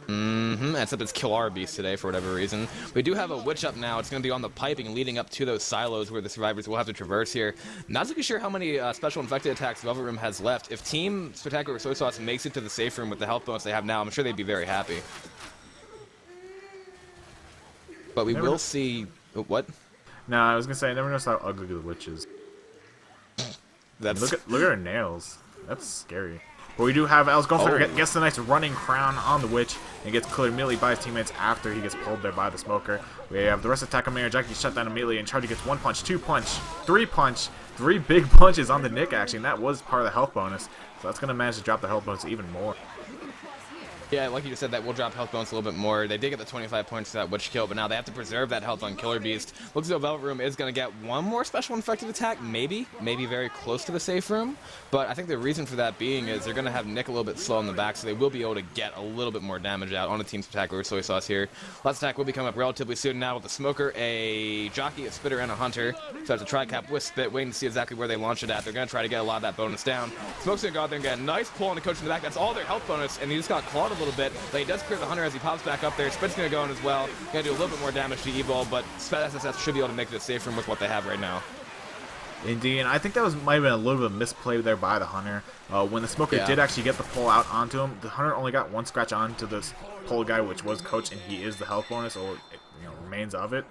Except it's Killer Beast today for whatever reason. We do have a witch up now. It's going to be on the piping leading up to those silos where the survivors will have to traverse here. Not exactly sure how many special infected attacks Velvet Room has left. If Team Spectacular Soy Sauce makes it to the safe room with the health bonus they have now, I'm sure they'd be very happy. But we will see... What? No, I was going to say, I never noticed how ugly the witch is. Look at her nails. That's scary. But we do have Ellis going for it, gets the nice running crown on the witch, and gets cleared immediately by his teammates after he gets pulled there by the smoker. We have the rest of the attack coming here. Jackie shut down immediately, and Charger gets 1 punch, 2 punch, 3 punch, 3 big punches on the Nick actually, and that was part of the health bonus. So that's going to manage to drop the health bonus even more. Yeah, like you just said, that will drop health bonus a little bit more. They did get the 25 points for that witch kill, but now they have to preserve that health on Killer Beast. Looks as though Velvet Room is going to get one more special infected attack, maybe very close to the safe room. But I think the reason for that being is they're going to have Nick a little bit slow in the back, so they will be able to get a little bit more damage out on a Team Spectacular Soy Sauce here. Last attack will be coming up relatively soon now with a Smoker, a Jockey, a Spitter, and a Hunter. So it's a Tri-Cap with Spit, waiting to see exactly where they launch it at. They're going to try to get a lot of that bonus down. Smoke's going to go out there and get a nice pull on the Coach in the back. That's all their health bonus, and he just got clawed a little bit. But he does clear the Hunter as he pops back up there. Spit's going to go in as well. Going to do a little bit more damage to Evol, but SSS should be able to make it a safe room with what they have right now. Indeed, and I think that might have been a little bit of a misplay there by the Hunter. When the Smoker did actually get the pull out onto him, the Hunter only got 1 scratch onto this pull guy, which was Coach, and he is the health bonus, or remains of it.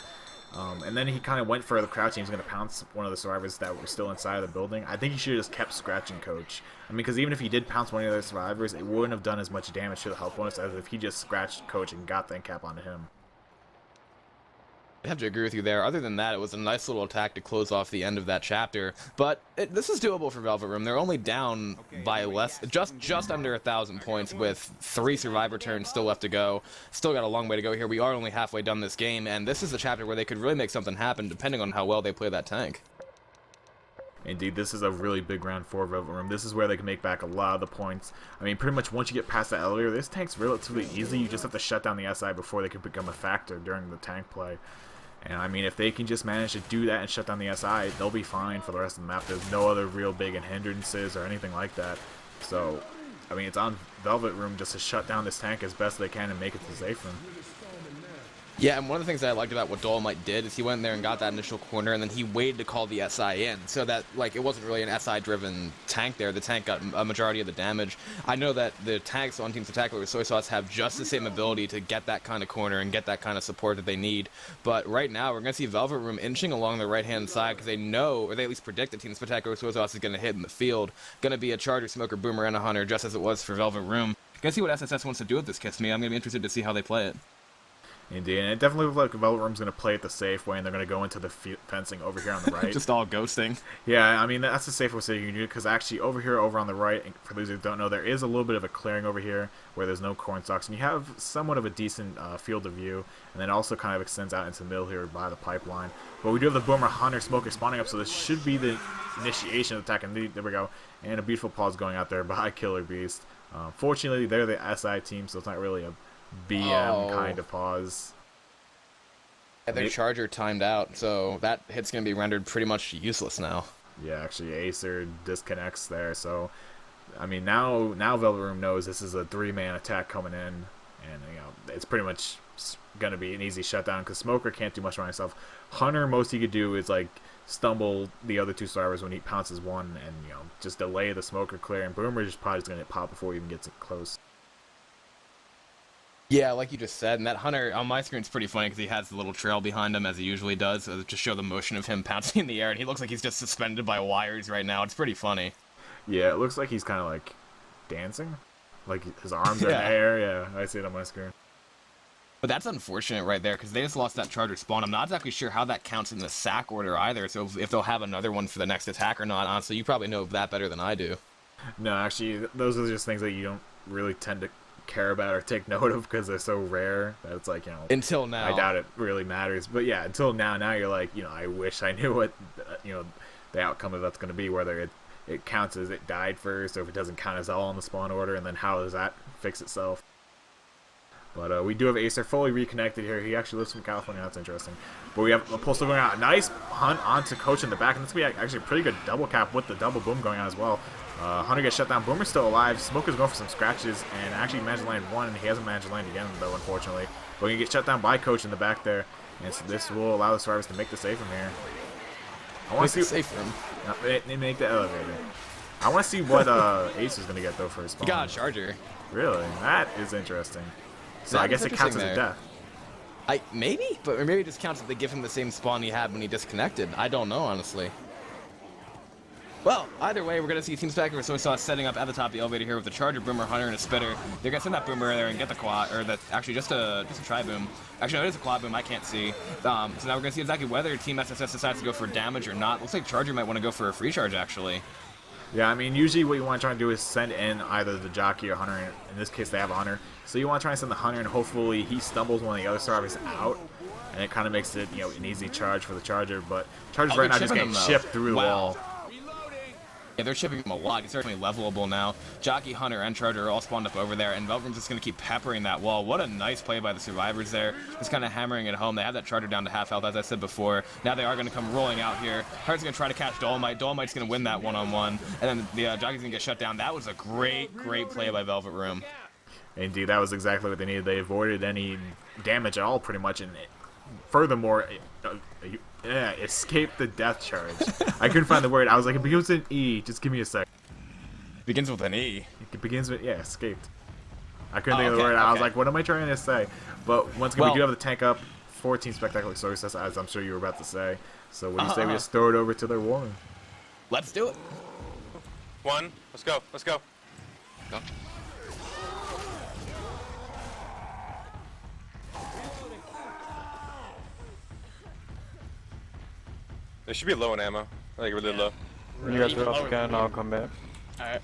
And then he kind of went for the crouch, and he was going to pounce one of the survivors that were still inside of the building. I think he should have just kept scratching Coach. I mean, because even if he did pounce one of the other survivors, it wouldn't have done as much damage to the health bonus as if he just scratched Coach and got the cap onto him. I have to agree with you there. Other than that, it was a nice little attack to close off the end of that chapter. But this is doable for Velvet Room. They're only down by just under 1,000 points with 3 survivor turns still left to go. Still got a long way to go here. We are only halfway done this game, and this is the chapter where they could really make something happen depending on how well they play that tank. Indeed, this is a really big round for Velvet Room. This is where they can make back a lot of the points. I mean, pretty much once you get past that elevator, this tank's relatively easy. You just have to shut down the SI before they can become a factor during the tank play. And I mean, if they can just manage to do that and shut down the SI, they'll be fine for the rest of the map. There's no other real big hindrances or anything like that. So, I mean, it's on Velvet Room just to shut down this tank as best they can and make it to the safe room. Yeah, and one of the things that I liked about what Dolomite did is he went in there and got that initial corner, and then he waited to call the SI in, so that, like, it wasn't really an SI-driven tank there. The tank got a majority of the damage. I know that the tanks on Team Spectacular with Soy Sauce have just the same ability to get that kind of corner and get that kind of support that they need, but right now we're going to see Velvet Room inching along the right-hand side because they know, or they at least predict that Team Spectacular with Soy Sauce is going to hit in the field. Going to be a Charger, Smoker, Boomer, and a Hunter, just as it was for Velvet Room. Gonna see what SSS wants to do with this, Kiss Me. I'm going to be interested to see how they play it. Indeed, and it definitely looks like Velvet Room's going to play it the safe way, and they're going to go into the fencing over here on the right. Just all ghosting. Yeah, I mean, that's the safest way you can do it, because actually over on the right, and for those who don't know, there is a little bit of a clearing over here where there's no corn stalks, and you have somewhat of a decent field of view, and then also kind of extends out into the middle here by the pipeline. But we do have the Boomer, Hunter, Smoker spawning up, so this should be the initiation of the attack, and there we go. And a beautiful pause going out there by Killer Beast. Fortunately, they're the SI team, so it's not really a BM kind of pause. Yeah, their Charger timed out, so that hit's going to be rendered pretty much useless now. Yeah, actually, Acer disconnects there, so I mean, now Velvet Room knows this is a 3-man attack coming in, and it's pretty much going to be an easy shutdown because Smoker can't do much by himself. Hunter, most he could do is like stumble the other 2 survivors when he pounces one, and just delay the Smoker clear, and Boomer is probably just going to pop before he even gets it close. Yeah, like you just said, and that Hunter on my screen is pretty funny because he has the little trail behind him as he usually does, so to show the motion of him pouncing in the air, and he looks like he's just suspended by wires right now. It's pretty funny. Yeah, it looks like he's kind of like dancing, like his arms are in the air. Yeah, I see it on my screen. But that's unfortunate right there because they just lost that charger spawn. I'm not exactly sure how that counts in the sack order either, so if they'll have another one for the next attack or not. Honestly, you probably know that better than I do. No, actually, those are just things that you don't really tend to care about or take note of because they're so rare that it's like, you know, until now I doubt it really matters. But yeah, until now you're like, you know, I wish I knew what, you know, the outcome of that's going to be, whether it counts as it died first or if it doesn't count as all in the spawn order, and then how does that fix itself. But we do have Acer fully reconnected here. He actually lives from California. That's interesting. But we have a Pulse going out. Nice hunt onto Coach in the back. And this will be actually a pretty good double cap with the double boom going on as well. Hunter gets shut down. Boomer's still alive. Smoker's going for some scratches and actually managed to land one. And he hasn't managed to land again, though, unfortunately. But he gets shut down by Coach in the back there. And so this will allow the survivors to make the save from here. I want to see safe from they make the elevator. I want to see what Ace is going to get, though, for his spawn. He got a charger. Really? That is interesting. So I guess it counts as a death. Maybe, but maybe it just counts if they give him the same spawn he had when he disconnected. I don't know, honestly. Well, either way, we're going to see Team Spectre so we saw setting up at the top of the elevator here with the Charger, Boomer, Hunter, and a Spitter. They're going to send that Boomer there and get the quad, or actually just a tri-boom. Actually, no, it is a quad boom, I can't see. So now we're going to see exactly whether Team SSS decides to go for damage or not. Looks like Charger might want to go for a free charge, actually. Yeah, I mean, usually what you want to try and do is send in either the Jockey or Hunter. In this case, they have a Hunter. So you want to try and send the Hunter, and hopefully he stumbles one of the other survivors out. And it kind of makes it, you know, an easy charge for the Charger. But Charger's right now just getting chipped through the wall. Yeah, they're chipping him a lot. He's certainly levelable now. Jockey, Hunter, and Charger are all spawned up over there, and Velvrum's just going to keep peppering that wall. What a nice play by the survivors there. Just kind of hammering it home. They have that Charger down to half health, as I said before. Now they are going to come rolling out here. Hunter's going to try to catch Dolomite. Dolomite's going to win that one-on-one, and then the Jockey's going to get shut down. That was a great play by Velvet Room. Indeed, that was exactly what they needed. They avoided any damage at all, pretty much, and furthermore, escaped the death charge. I couldn't find the word. I was like, it begins with an E. Just give me a sec. Begins with an E. It begins with, yeah, escaped. I couldn't think of the word. I was like, what am I trying to say? But once again, we do have the tank up. 14 Spectacular Sources, as I'm sure you were about to say. So what do you say we just throw it over to their war room? Let's do it. One. Let's go. Let's go. Go. They should be low on ammo. Like really low. You guys are off again, I'll come back. Alright.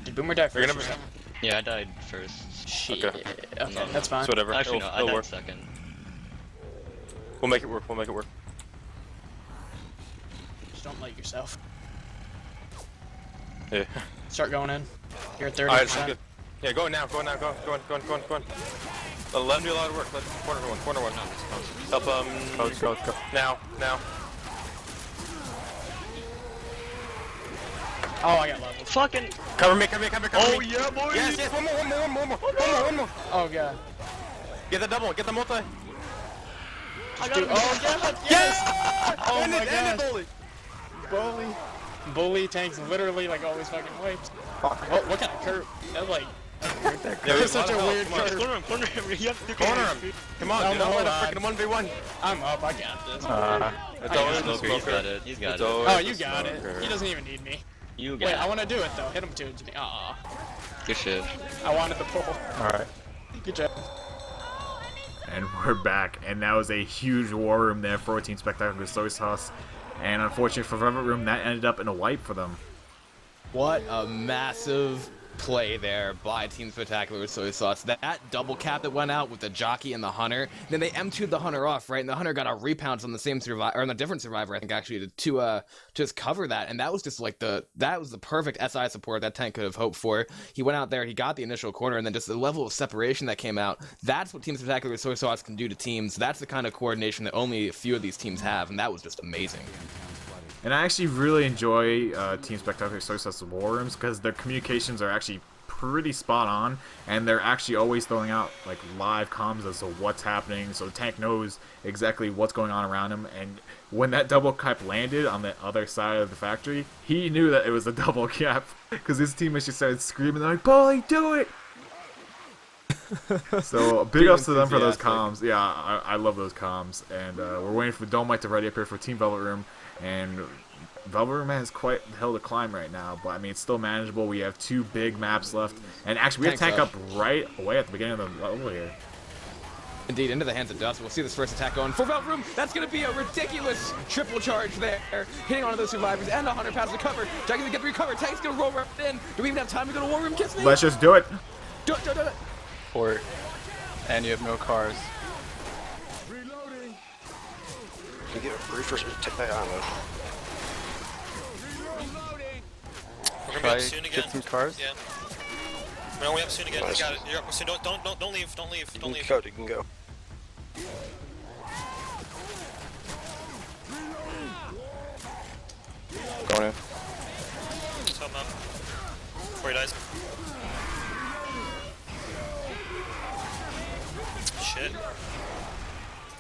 Did Boomer die first? Yeah, I died first. Shit. Okay, That's fine. It's whatever. Actually, no, I died work. second. We'll make it work. We'll make it work. Just don't let yourself. Yeah. Start going in. You're at 30%. Alright, good. Yeah, go now. Go now. Go on. Let him do a lot of work. Let corner one. Help Go. Now. Oh, I got leveled. Fucking. Cover me. Oh yeah, boy! Yes, one more. Oh, God. Get the double. Get the multi. Dude, oh, God. Yes! Oh, my gosh. Bully tanks literally, like, always fucking wipes. What kind of curve? That's like... That's such a weird curve. Corner him. You have to Corner him. Come on, dude. hold I'm on. freaking 1v1. I'm up, I got this. It's always the Smoker, he's got smoker. it. He's got it. Oh, you got it. He doesn't even need me. You got Wait, it. I want to do it, though. Hit him too. Aw. Good shit. I wanted the pull. Alright. Good job. And we're back, and that was a huge war room there, 14 Spectacular Soy Sauce. And unfortunately for Velvet Room, that ended up in a wipe for them. What a massive play there by Team Spectacular with Soy Sauce. That double cap that went out with the Jockey and the Hunter, then they M2'd the Hunter off, right? And the Hunter got a repounce on the same survivor, or on a different survivor, I think, actually, to just cover that. And that was just like that was the perfect SI support that tank could have hoped for. He went out there, he got the initial corner, and then just the level of separation that came out. That's what Team Spectacular with Soy Sauce can do to teams. That's the kind of coordination that only a few of these teams have, and that was just amazing. And I actually really enjoy Team Spectacular Soy Sauce war rooms because their communications are actually pretty spot on, and they're actually always throwing out like live comms as to what's happening, so the tank knows exactly what's going on around him. And when that double cap landed on the other side of the factory, he knew that it was a double cap because his teammates just started screaming, they're like, "Bully, do it!" So big Being ups to them for those enthusiastic. comms. Yeah, I love those comms. And we're waiting for Dolomite to ready up here for Team Velvet Room. And Velvet Room has quite the hill to climb right now, but I mean it's still manageable. We have 2 big maps left, and actually we have Tank tank up right away at the beginning of the level here. Indeed, into the hands of Dust. We'll see this first attack going for Velvet Room. That's going to be a ridiculous triple charge there, hitting onto those survivors, and 100 passes to cover. Jackie's going to get the recover. Tank's going to roll right in. Do we even have time to go to War Room, Kiss Me? Let's just do it. Do it, do it, do it. Port. And you have no cars. Can you get a refresh? I don't know. We're gonna be Try up soon again. get some cars. Yeah. No, we up soon again. Nice. You got it. You're up soon. Don't leave. Don't leave. You Don't can leave. go. You can go. Going in. Just help him out. Before he dies. Shit.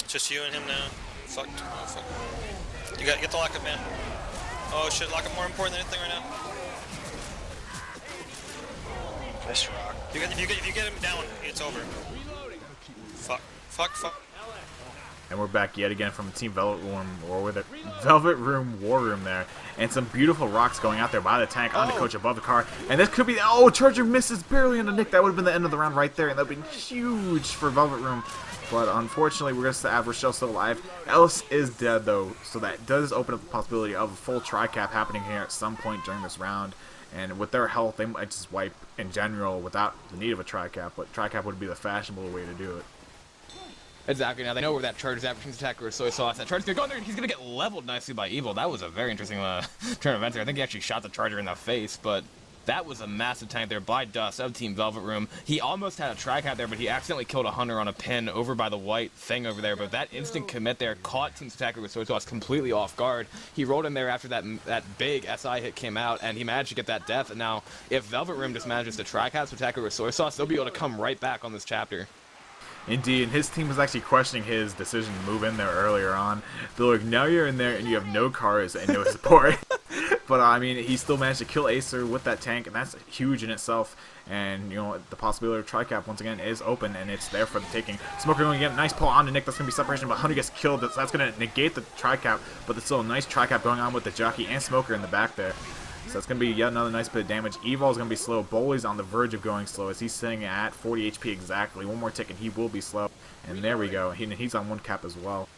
It's just you and him now. Fucked. Oh, fuck. You got get the lockup, man. Oh shit, lockup more important than anything right now. Nice rock. If you get him down, it's over. Fuck. Fuck. Fuck. And we're back yet again from Team Velvet Room, or with it, Velvet Room War Room there, and some beautiful rocks going out there by the tank on the coach above the car, and this could be, oh, Charger misses barely on the nick. That would have been the end of the round right there, and that would have been huge for Velvet Room. But unfortunately, we're going to have Rochelle still alive. Ellis is dead though, so that does open up the possibility of a full tri-cap happening here at some point during this round. And with their health, they might just wipe in general without the need of a tri-cap, but tri-cap would be the fashionable way to do it. Exactly. Now they know where that charge is at. Between attack or soy sauce. That charge is gonna go in there, and he's gonna get leveled nicely by Evil. That was a very interesting turn of events there. I think he actually shot the charger in the face, but that was a massive tank there by Dust of Team Velvet Room. He almost had a tri-cap there, but he accidentally killed a hunter on a pin over by the white thing over there. But that instant commit there caught Team Attacker with soy sauce completely off guard. He rolled in there after that big SI hit came out, and he managed to get that death. And now, if Velvet Room just manages to tri-cap Attacker with soy sauce, they'll be able to come right back on this chapter. Indeed, and his team was actually questioning his decision to move in there earlier on. They're like, now you're in there and you have no cars and no support. But I mean, he still managed to kill Acer with that tank, and that's huge in itself. And you know, the possibility of tri-cap once again is open, and it's there for the taking. Smoker going to get a nice pull on to Nick. That's going to be separation, but Hunter gets killed. That's going to negate the tri-cap, but there's still a nice tri-cap going on with the jockey and Smoker in the back there. So it's going to be yet another nice bit of damage. Evil is going to be slow. Bully's on the verge of going slow as he's sitting at 40 HP exactly. One more tick and he will be slow. And there we go. He's on 1 cap as well.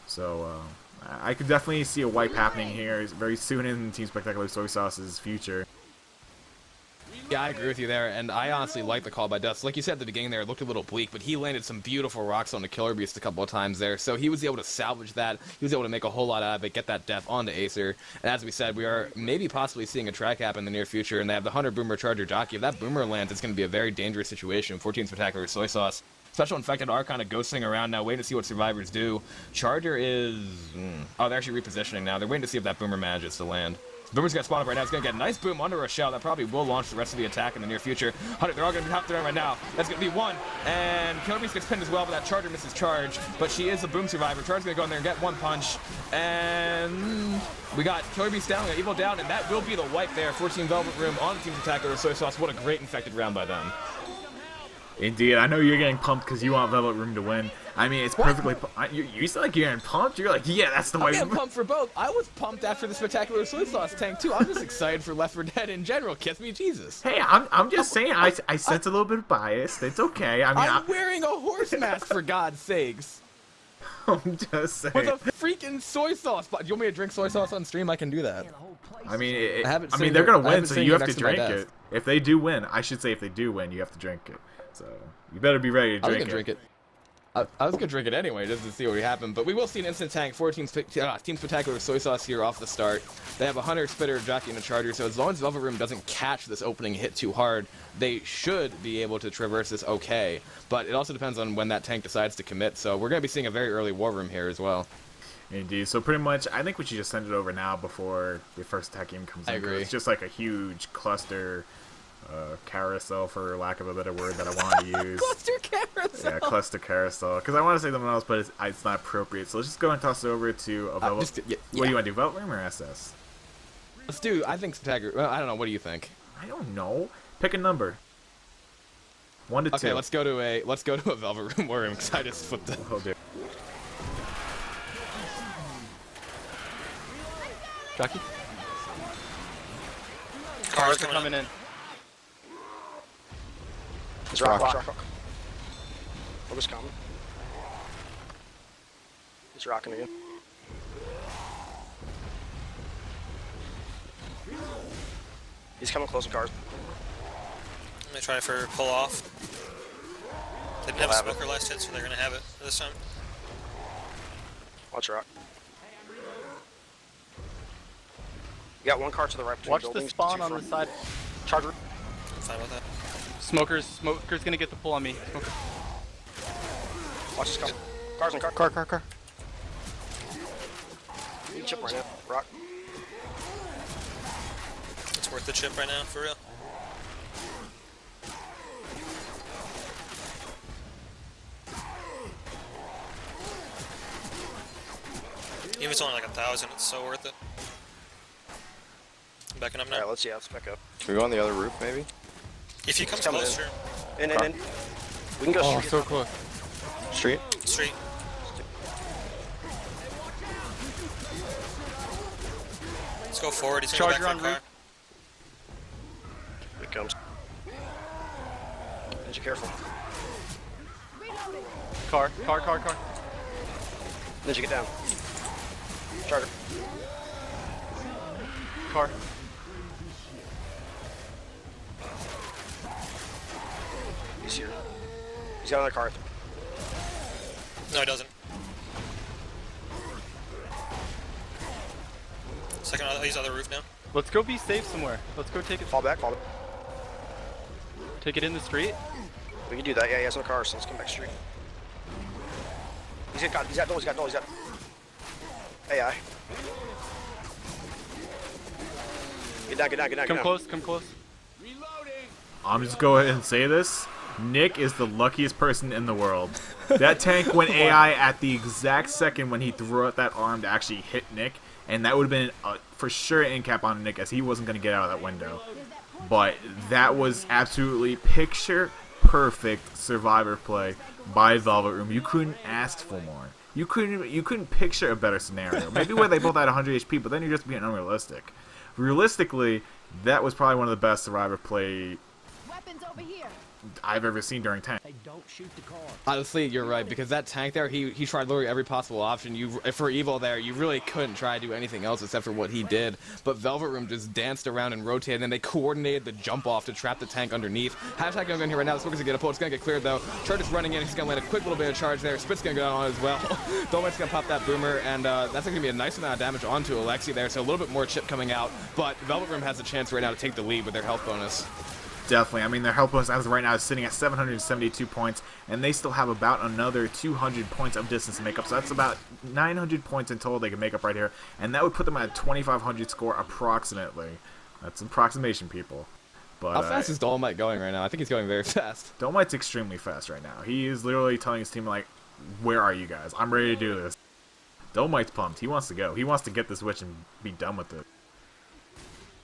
So I could definitely see a wipe happening here very soon in Team Spectacular Soy Sauce's future. Yeah, I agree with you there, and I honestly like the call by Dust. Like you said at the beginning there, it looked a little bleak, but he landed some beautiful rocks on the Killer Beast a couple of times there, so he was able to salvage that. He was able to make a whole lot out of it, get that death onto Acer, and as we said, we are maybe possibly seeing a tri-cap in the near future, and they have the Hunter Boomer Charger Jockey. If that Boomer lands, it's going to be a very dangerous situation. 14 Spectacular Soy Sauce. Special Infected are kind of ghosting around now, waiting to see what survivors do. Charger is... Oh, they're actually repositioning now. They're waiting to see if that Boomer manages to land. Boomer's gonna spawn up right now. It's gonna get a nice boom under Rochelle. That probably will launch the rest of the attack in the near future. Hunter, they're all gonna be top throwing right now. That's gonna be 1. And Killer Beast gets pinned as well, but that Charger misses charge. But she is a boom survivor. Charger's gonna go in there and get 1 punch. And we got Killer Beast down, we got Evil down, and that will be the wipe there. 14 Velvet Room on the Team's attack over Soy Sauce. What a great infected round by them. Indeed, I know you're getting pumped because you want Velvet Room to win. I mean, it's perfectly... You sound like you're getting pumped. You're like, yeah, that's the way... I'm getting pumped for both. I was pumped after the Spectacular Soy Sauce tank, too. I'm just excited for Left 4 Dead in general. Kiss me, Jesus. Hey, I'm just saying, I sense a little bit of bias. It's okay. I mean, I'm wearing a horse mask, for God's sakes. I'm just saying. With a freaking soy sauce. Do you want me to drink soy sauce on stream? I can do that. I mean, I they're going to win, so you have to drink it. If they do win, I should say if they do win, you have to drink it. So, you better be ready to drink it. I was going to drink it. I was going to drink it anyway, just to see what would happen. But we will see an instant tank for Team Spectacular Soy Sauce here off the start. They have a Hunter, Spitter, Jockey, and a Charger. So as long as Velvet Room doesn't catch this opening hit too hard, they should be able to traverse this okay. But it also depends on when that tank decides to commit. So we're going to be seeing a very early War Room here as well. Indeed. So pretty much, I think we should just send it over now before the first attack even comes in. I agree. It's just like a huge cluster... carousel, for lack of a better word that I wanted to use. Cluster carousel! Yeah, cluster carousel. Because I want to say something else, but it's not appropriate. So let's just go and toss it over to a Velvet... yeah. What do you want to do, Velvet Room or SS? Let's do, I think Spectacular... Well, I don't know, what do you think? I don't know. Pick a number. 1 to 2. Okay, let's go to a Velvet Room where I'm excited to flip the. Oh, dear. Jockey? Cars Are coming in. It's rock. Focus coming. He's rocking again. He's coming close to cars. I'm gonna try for pull off. They didn't have a They'll have smoker last hit, so they're gonna have it this time. Watch rock. You got one car to the right between Watch the buildings. spawn two on the front. side. Charger. I'm fine with that. Smoker's gonna get the pull on me. Smoker. Watch this car. Cars in car. Car. You chip right now. Rock. It's worth the chip right now, for real. Even if it's only like 1,000, it's so worth it. I'm backing up now. Alright, let's back up. Can we go on the other roof, maybe? If you come Coming in. closer, In. We can go Oh, straight. so close. Street? street. Let's go forward. He's gonna go Charger back on for a car. roof. Here it comes. Be careful. Car. Ninja, get down. Charger. Car. He's here. He's got another car. No, he doesn't. Second, he's on the roof now. Let's go be safe somewhere. Let's go take it. Fall back. Take it in the street. We can do that. Yeah, he has no car, so let's come back street. He's got no. AI. Get down. Come close. I'm just go ahead and say this. Nick is the luckiest person in the world. That tank went AI at the exact second when he threw out that arm to actually hit Nick, and that would have been for sure an in cap on Nick, as he wasn't going to get out of that window. But that was absolutely picture perfect survivor play by Velvet Room. You couldn't ask for more. You couldn't picture a better scenario. Maybe where they both had 100 HP, but then you're just being unrealistic. Realistically, that was probably one of the best survivor play Weapons over here. I've ever seen during tank. Hey, don't shoot the car. Honestly, you're right, because that tank there, he tried literally every possible option. For Evil there, you really couldn't try to do anything else except for what he did. But Velvet Room just danced around and rotated, and they coordinated the jump off to trap the tank underneath. Hashtag going in here right now. The smoker's gonna get a pull. It's gonna get cleared though. Charger's running in. He's gonna land a quick little bit of charge there. Spit's gonna go down on as well. Dolmite's gonna pop that boomer, and that's gonna be a nice amount of damage onto Alexi there. So a little bit more chip coming out, but Velvet Room has a chance right now to take the lead with their health bonus. Definitely. I mean, their health bonus as of right now is sitting at 772 points, and they still have about another 200 points of distance to make up. So that's about 900 points in total they can make up right here, and that would put them at a 2,500 score approximately. That's approximation, people. But how fast is Dolmite going right now? I think he's going very fast. Dolmite's extremely fast right now. He is literally telling his team, like, where are you guys? I'm ready to do this. Dolmite's pumped. He wants to go. He wants to get this witch and be done with it.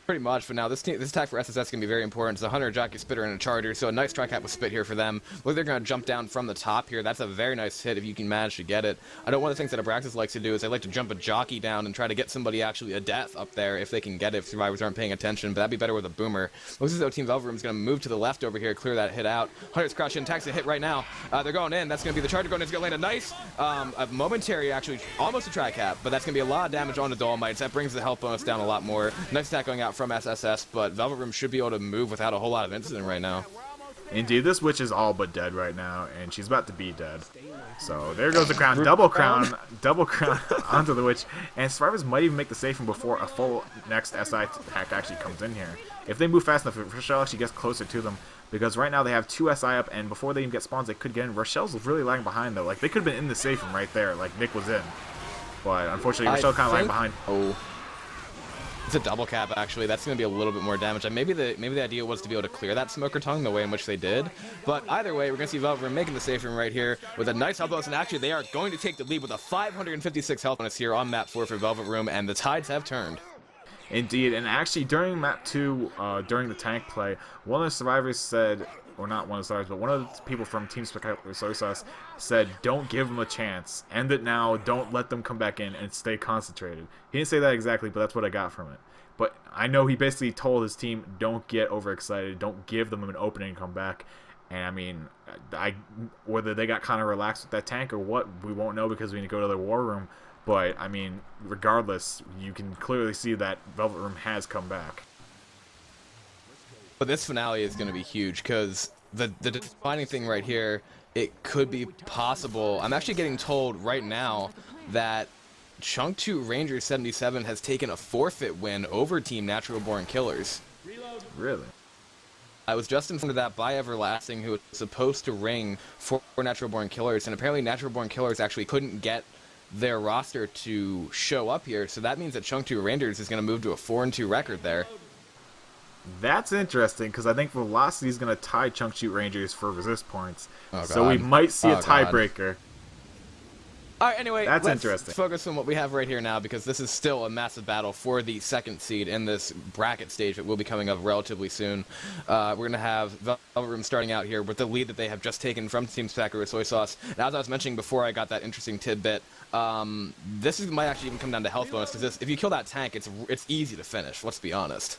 Pretty much, but now this attack for SSS is going to be very important. It's a Hunter, Jockey, Spitter, and a Charger, so a nice tri-cap with Spit here for them. Look, they're going to jump down from the top here. That's a very nice hit if you can manage to get it. I know one of the things that Abraxas likes to do is they like to jump a Jockey down and try to get somebody actually a death up there if they can get it, if survivors aren't paying attention, but that'd be better with a Boomer. Looks as though Team Velvet Room is going to move to the left over here, clear that hit out. Hunter's crouch in, attacks a hit right now. They're going in. That's going to be the Charger going in. It's going to land a nice, a momentary, actually, almost a tri-cap, but that's going to be a lot of damage on the Dolmites. That brings the health bonus down a lot more. Nice attack going out from SSS, but Velvet Room should be able to move without a whole lot of incident right now. Indeed, this witch is all but dead right now, and she's about to be dead. So there goes the crown. Double crown onto the witch. And survivors might even make the safe from before a full next SI attack actually comes in here. If they move fast enough, if Rochelle actually gets closer to them, because right now they have 2 SI up, and before they even get spawns, they could get in. Rochelle's really lagging behind, though. Like, they could have been in the safe room right there, like Nick was in. But unfortunately, Rochelle kind of lagging behind. Oh. It's a double cap, actually. That's going to be a little bit more damage. And maybe the idea was to be able to clear that smoker tongue the way in which they did. But either way, we're going to see Velvet Room making the safe room right here with a nice health bonus. And actually, they are going to take the lead with a 556 health bonus here on map 4 for Velvet Room. And the tides have turned. Indeed, and actually during map 2, during the tank play, one of the survivors said, or not one of the survivors, but one of the people from Team Spectacular Soy Sauce said, don't give them a chance. End it now, don't let them come back in, and stay concentrated. He didn't say that exactly, but that's what I got from it. But I know he basically told his team, don't get overexcited, don't give them an opening and come back. And I mean, whether they got kind of relaxed with that tank or what, we won't know because we need to go to the war room. But, I mean, regardless, you can clearly see that Velvet Room has come back. But this finale is going to be huge, because the defining thing right here, it could be possible. I'm actually getting told right now that Chunk 2 Ranger 77 has taken a forfeit win over Team Natural Born Killers. Really? I was just informed of that by Everlasting, who was supposed to ring for Natural Born Killers, and apparently Natural Born Killers actually couldn't get their roster to show up here, so that means that Chunk 2 Rangers is going to move to a 4-2 record there. That's interesting, because I think Velocity is going to tie Chunk 2 Rangers for resist points. Oh, so we might see a God. tiebreaker. Alright, anyway, That's let's interesting. focus on what we have right here now, because this is still a massive battle for the second seed in this bracket stage that will be coming up relatively soon. We're going to have Velvet Room starting out here with the lead that they have just taken from Team Spectacular Soy Sauce. And as I was mentioning before I got that interesting tidbit, might actually even come down to health bonus, because if you kill that tank, it's easy to finish, let's be honest.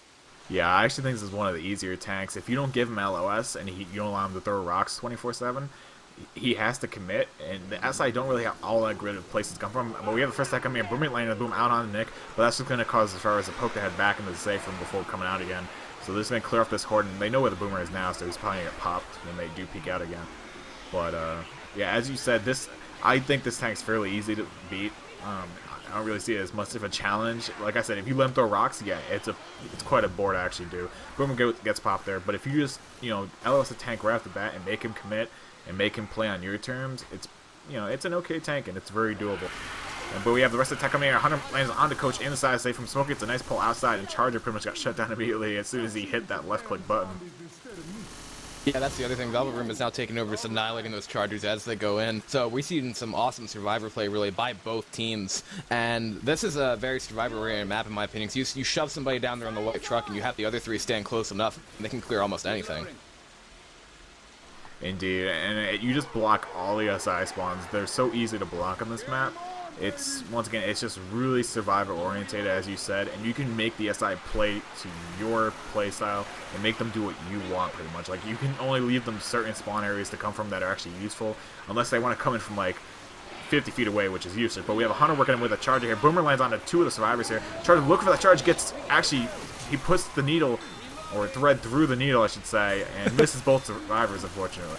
Yeah, I actually think this is one of the easier tanks. If you don't give him LOS and you don't allow him to throw rocks 24/7, he has to commit, and the SI don't really have all that grid of places to come from. But we have the first attack coming in, Boomerang landing, boom out on Nick, but that's just going to cause the Survivors to poke their head back into the safe room before coming out again. So they're just going to clear off this horde, and they know where the Boomer is now, so he's probably going to get popped when they do peek out again. But yeah, as you said, I think this tank's fairly easy to beat. I don't really see it as much of a challenge. Like I said, if you let him throw rocks, yeah, it's quite a bore to actually do. Boomer gets popped there, but if you just LOS a tank right off the bat and make him commit and make him play on your terms, it's an okay tank and it's very doable. But we have the rest of the attack coming here. Hunter lands onto Coach inside, safe from smoke. It's a nice pull outside, and Charger pretty much got shut down immediately as soon as he hit that left click button. Yeah, that's the other thing. Velvet Room is now taking over, just annihilating those Chargers as they go in. So we're seeing some awesome Survivor play, really, by both teams. And this is a very Survivor-oriented map, in my opinion. So you shove somebody down there on the white truck, and you have the other three stand close enough, and they can clear almost anything. Indeed, and you just block all the SI spawns. They're so easy to block on this map. Once again, it's just really Survivor oriented, as you said, and you can make the SI play to your play style and make them do what you want, pretty much. Like, you can only leave them certain spawn areas to come from that are actually useful, unless they want to come in from like 50 feet away, which is useless. But we have a Hunter working with a Charger here. Boomer lands onto two of the Survivors here. Charger looking for that charge, he puts the needle, or thread through the needle, I should say, and misses both Survivors, unfortunately.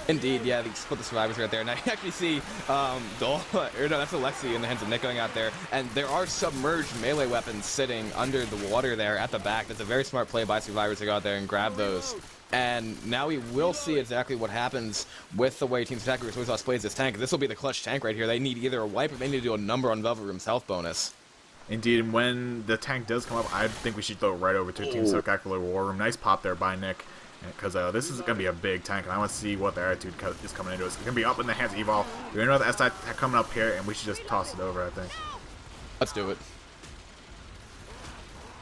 Indeed, yeah, they split the Survivors right there. Now you actually see that's Alexi in the hands of Nick going out there, and there are submerged melee weapons sitting under the water there at the back. That's a very smart play by Survivors to go out there and grab those. And now we will see exactly what happens with the way Team Spectacular Soy Sauce plays this tank. This will be the clutch tank right here. They need either a wipe or they need to do a number on Velvet Room's health bonus. Indeed, and when the tank does come up, I think we should throw it right over to Team Spectacular War Room. Nice pop there by Nick, because this is going to be a big tank, and I want to see what the attitude is coming into. It's going to be up in the hands of Evol. We're going to know the SI coming up here, and we should just toss it over, I think. Let's do it.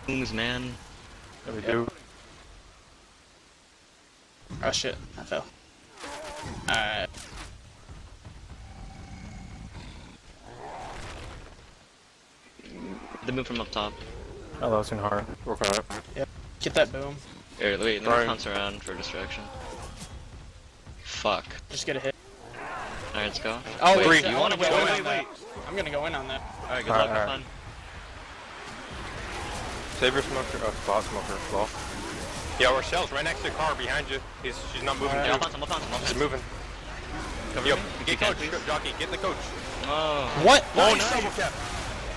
Booms, man. There we go. Oh shit, I fell. Alright. The move from up top. Oh, that was in hard. Work on it. Yep. Get that boom. Here, wait, let me pounce around for distraction. Fuck. Just get a hit. Alright, let's go. Oh, wait, you wanna wait, go wait, in? wait. I'm gonna go in on that. Alright, good luck, have fun. Save your smoker, spot smoker, slow. Yeah, Rochelle's right next to the car behind you. She's not moving. Yeah, I'll pounce him. She's moving. Cover Yo, me. get coach, jockey, get the coach. Oh. What? Oh, nice. Double cap.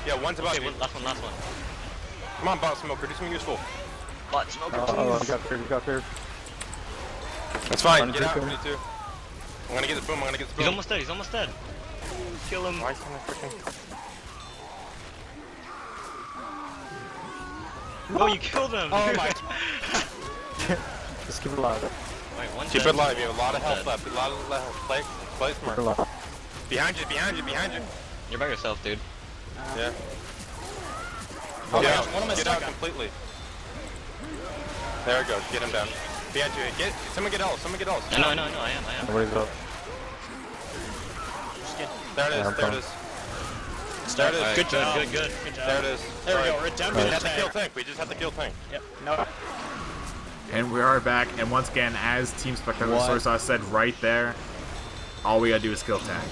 Yeah, one's about Okay, you. last one. Come on, bot smoker, do something useful. Bot smoker, Oh, please. you got cleared. That's fine, get out, me too. I'm gonna get the boom, He's almost dead, Kill him. Why can't I freaking... Oh, you killed him! Oh my. Just keep it alive. Wait, one Keep dead. it alive, you have a lot of health Dead. left, a lot of health. Play Keep it smart. alive. Behind you. You're by yourself, dude. Yeah. Oh, Get gosh, out. one of my Get stuck out on. completely. There it goes. Get him down. Behind you. Get. Someone get else. Someone get else. I know, I am. Nobody's up. There it is. There it is. There it is. Good job. Good. Good job. There it is. There we go. Alright. Redemption We just have to kill attack. tank. We just have to kill tank. Yep. No. And we are back, and once again, as Team Spectacular What? Soy Sauce said right there, all we gotta do is kill tank.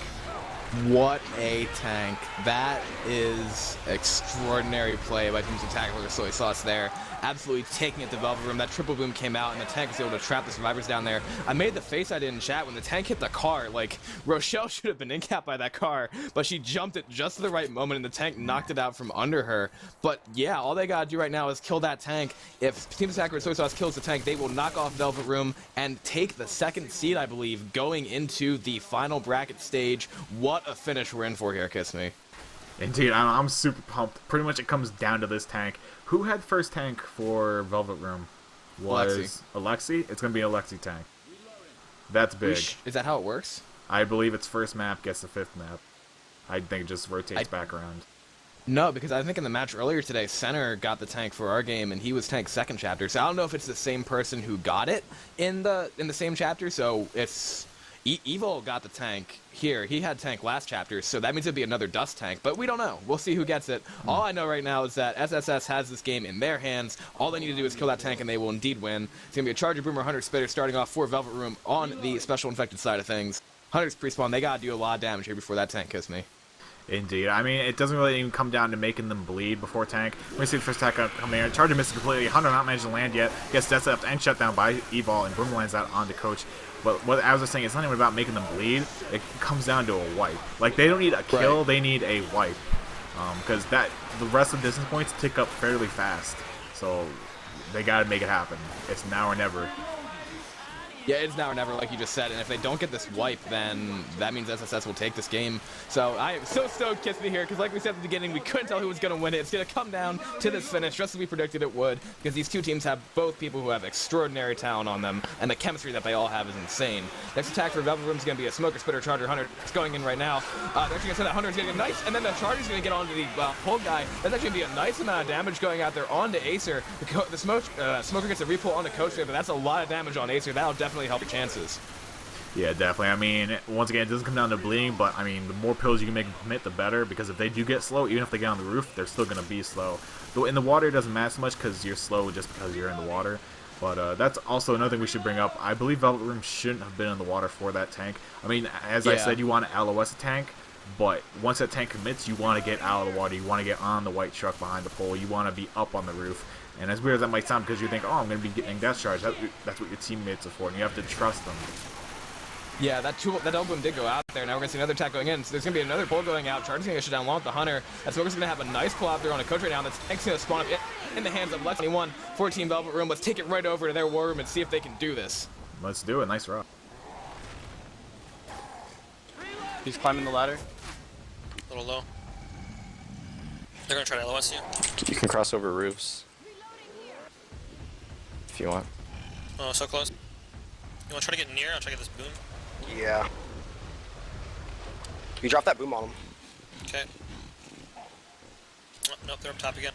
What a tank. That is extraordinary play by Team Spectacular Soy Sauce there. Absolutely taking it to Velvet Room. That triple boom came out and the tank was able to trap the survivors down there. I made the face I did in chat when the tank hit the car. Like, Rochelle should have been in-capped by that car, but she jumped at just the right moment and the tank knocked it out from under her. But yeah, all they gotta do right now is kill that tank. If Team Spectacular Soy Sauce kills the tank, they will knock off Velvet Room and take the second seed, I believe, going into the final bracket stage. What a finish we're in for here, Kiss Me. Indeed, I'm super pumped. Pretty much it comes down to this tank. Who had first tank for Velvet Room? Was Alexi? It's going to be an Alexi tank. That's big. Is that how it works? I believe its first map gets the 5th map. I think it just rotates back around. No, because I think in the match earlier today, Center got the tank for our game, and he was tank second chapter. So I don't know if it's the same person who got it in the same chapter. So it's Evil got the tank here. He had tank last chapter, so that means it'd be another dust tank. But we don't know. We'll see who gets it. All I know right now is that SSS has this game in their hands. All they need to do is kill that tank, and they will indeed win. It's gonna be a Charger, Boomer, Hunter, Spitter starting off for Velvet Room on the special infected side of things. Hunter's pre-spawn. They gotta do a lot of damage here before that tank kills me. Indeed. I mean, it doesn't really even come down to making them bleed before tank. We see the first attack come here. Charger misses completely. Hunter not managed to land yet. Gets death up and shut down by Evol, and Boomer lands out onto Coach. But what I was just saying, it's not even about making them bleed. It comes down to a wipe. Like, they don't need a kill, they need a wipe. Because the rest of the distance points tick up fairly fast. So they got to make it happen. It's now or never. Yeah, it's now or never, like you just said, and if they don't get this wipe, then that means SSS will take this game. So I am so stoked, Kiss Me, here, because like we said at the beginning, we couldn't tell who was going to win it. It's going to come down to this finish, just as we predicted it would, because these two teams have both people who have extraordinary talent on them, and the chemistry that they all have is insane. Next attack for Velvet Room is going to be a Smoker, Spitter, Charger, Hunter. It's going in right now. They're actually going to say that Hunter's going to get nice, and then the Charger's going to get onto the pull guy. That's actually going to be a nice amount of damage going out there onto Acer. The Smoker gets a repull on the Coach there, but that's a lot of damage on Acer. That'll definitely help your chances. Yeah, definitely. I mean, once again, it doesn't come down to bleeding, but I mean, the more pills you can make them commit, the better, because if they do get slow, even if they get on the roof, they're still going to be slow. Though in the water, it doesn't matter so much because you're slow just because you're in the water. But that's also another thing we should bring up. I believe Velvet Room shouldn't have been in the water for that tank. I mean, as I said, you want to LOS a tank, but once that tank commits, you want to get out of the water. You want to get on the white truck behind the pole. You want to be up on the roof. And as weird as that might sound, because you think, oh, I'm going to be getting death charge, that's what your teammates are for, and you have to trust them. Yeah, that double boom did go out there. Now we're going to see another attack going in. So there's going to be another pull going out. Charger's going to get shut down along with the Hunter. That Smoker's going to have a nice pull out there on a Coach right now. And the tank's going to spawn up in the hands of Lex 21, 14 Velvet Room. Let's take it right over to their war room and see if they can do this. Let's do it. Nice rock. He's climbing the ladder. A little low. They're gonna try to LOS you. You can cross over roofs. If you want. Oh, so close. You wanna try to get near? I'll try to get this boom. Yeah. You drop that boom on them. Okay. Oh, nope, they're up top again.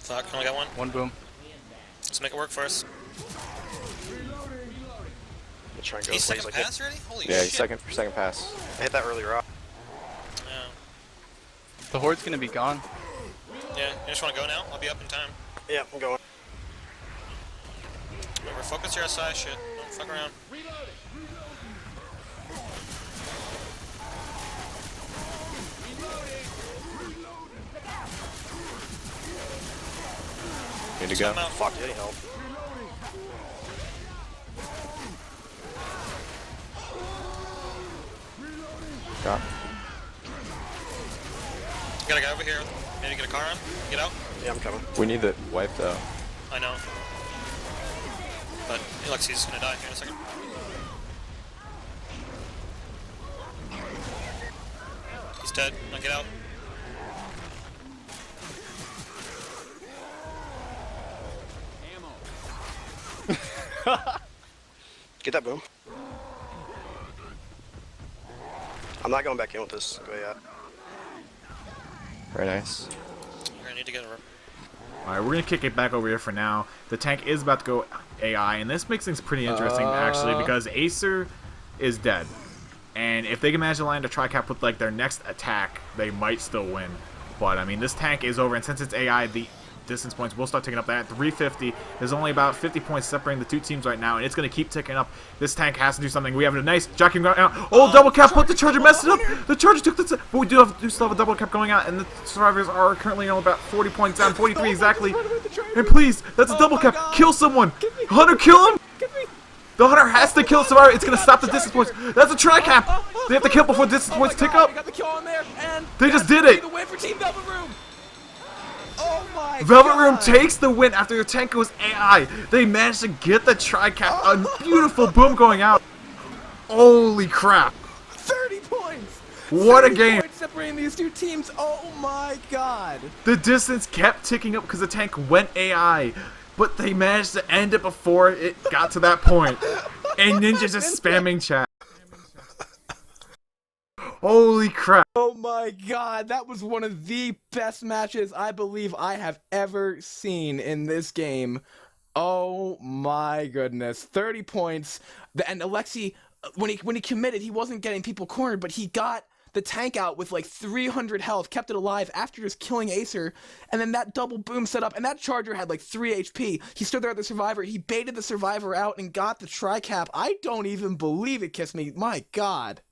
Fuck, only got one. One boom. Let's make it work for us. Let's try and go He's plays second like pass already? Holy Yeah, shit. he's second pass. I hit that earlier on. Yeah. The Horde's gonna be gone. Yeah, you just wanna go now? I'll be up in time. Yeah, I'm going. Remember, focus your SI shit. Don't fuck around. Need to go. I'm out. Fuck, you need help. Got. You got a guy over here. Maybe get a car on. Get out. Yeah, I'm coming. We need the wipe though. I know. But Alexi's gonna die here in a second. He's dead. Now get out. Get that boom. I'm not going back in with this. But yeah. Very nice. You're gonna need to get a. Alright, we're going to kick it back over here for now. The tank is about to go AI, and this makes things pretty interesting, actually, because Acer is dead. And if they can manage to land a tri-cap with, like, their next attack, they might still win. But, I mean, this tank is over, and since it's AI, the distance points will start ticking up. That 350. There's only about 50 points separating the two teams right now, and it's going to keep ticking up. This tank has to do something. We have a nice jockeying going out. Oh, double cap, put the charger, messed it up. The charger took the... But we do still have a double cap going out, and the survivors are currently on about 40 points down, 43 exactly. And please, that's a double cap. Kill someone. Hunter, kill him. The hunter has to kill the survivor. It's going to stop the distance points. That's a tri-cap. They have to kill before distance points tick up. They just did it. Velvet Room takes the win after their tank goes AI. They managed to get the tri-cap. A beautiful boom going out. Holy crap. 30 points! What a 30 game. points separating these two teams. Oh my god. The distance kept ticking up because the tank went AI. But they managed to end it before it got to that point. And Ninja's just spamming chat. Holy crap. Oh my god, that was one of the best matches I believe I have ever seen in this game. Oh my goodness. 30 points. And Alexi, when he committed, he wasn't getting people cornered, but he got the tank out with like 300 health, kept it alive after just killing Acer, and then that double boom set up, and that charger had like 3 HP. He stood there at the survivor, he baited the survivor out and got the tri-cap. I don't even believe it, Kiss Me. My god.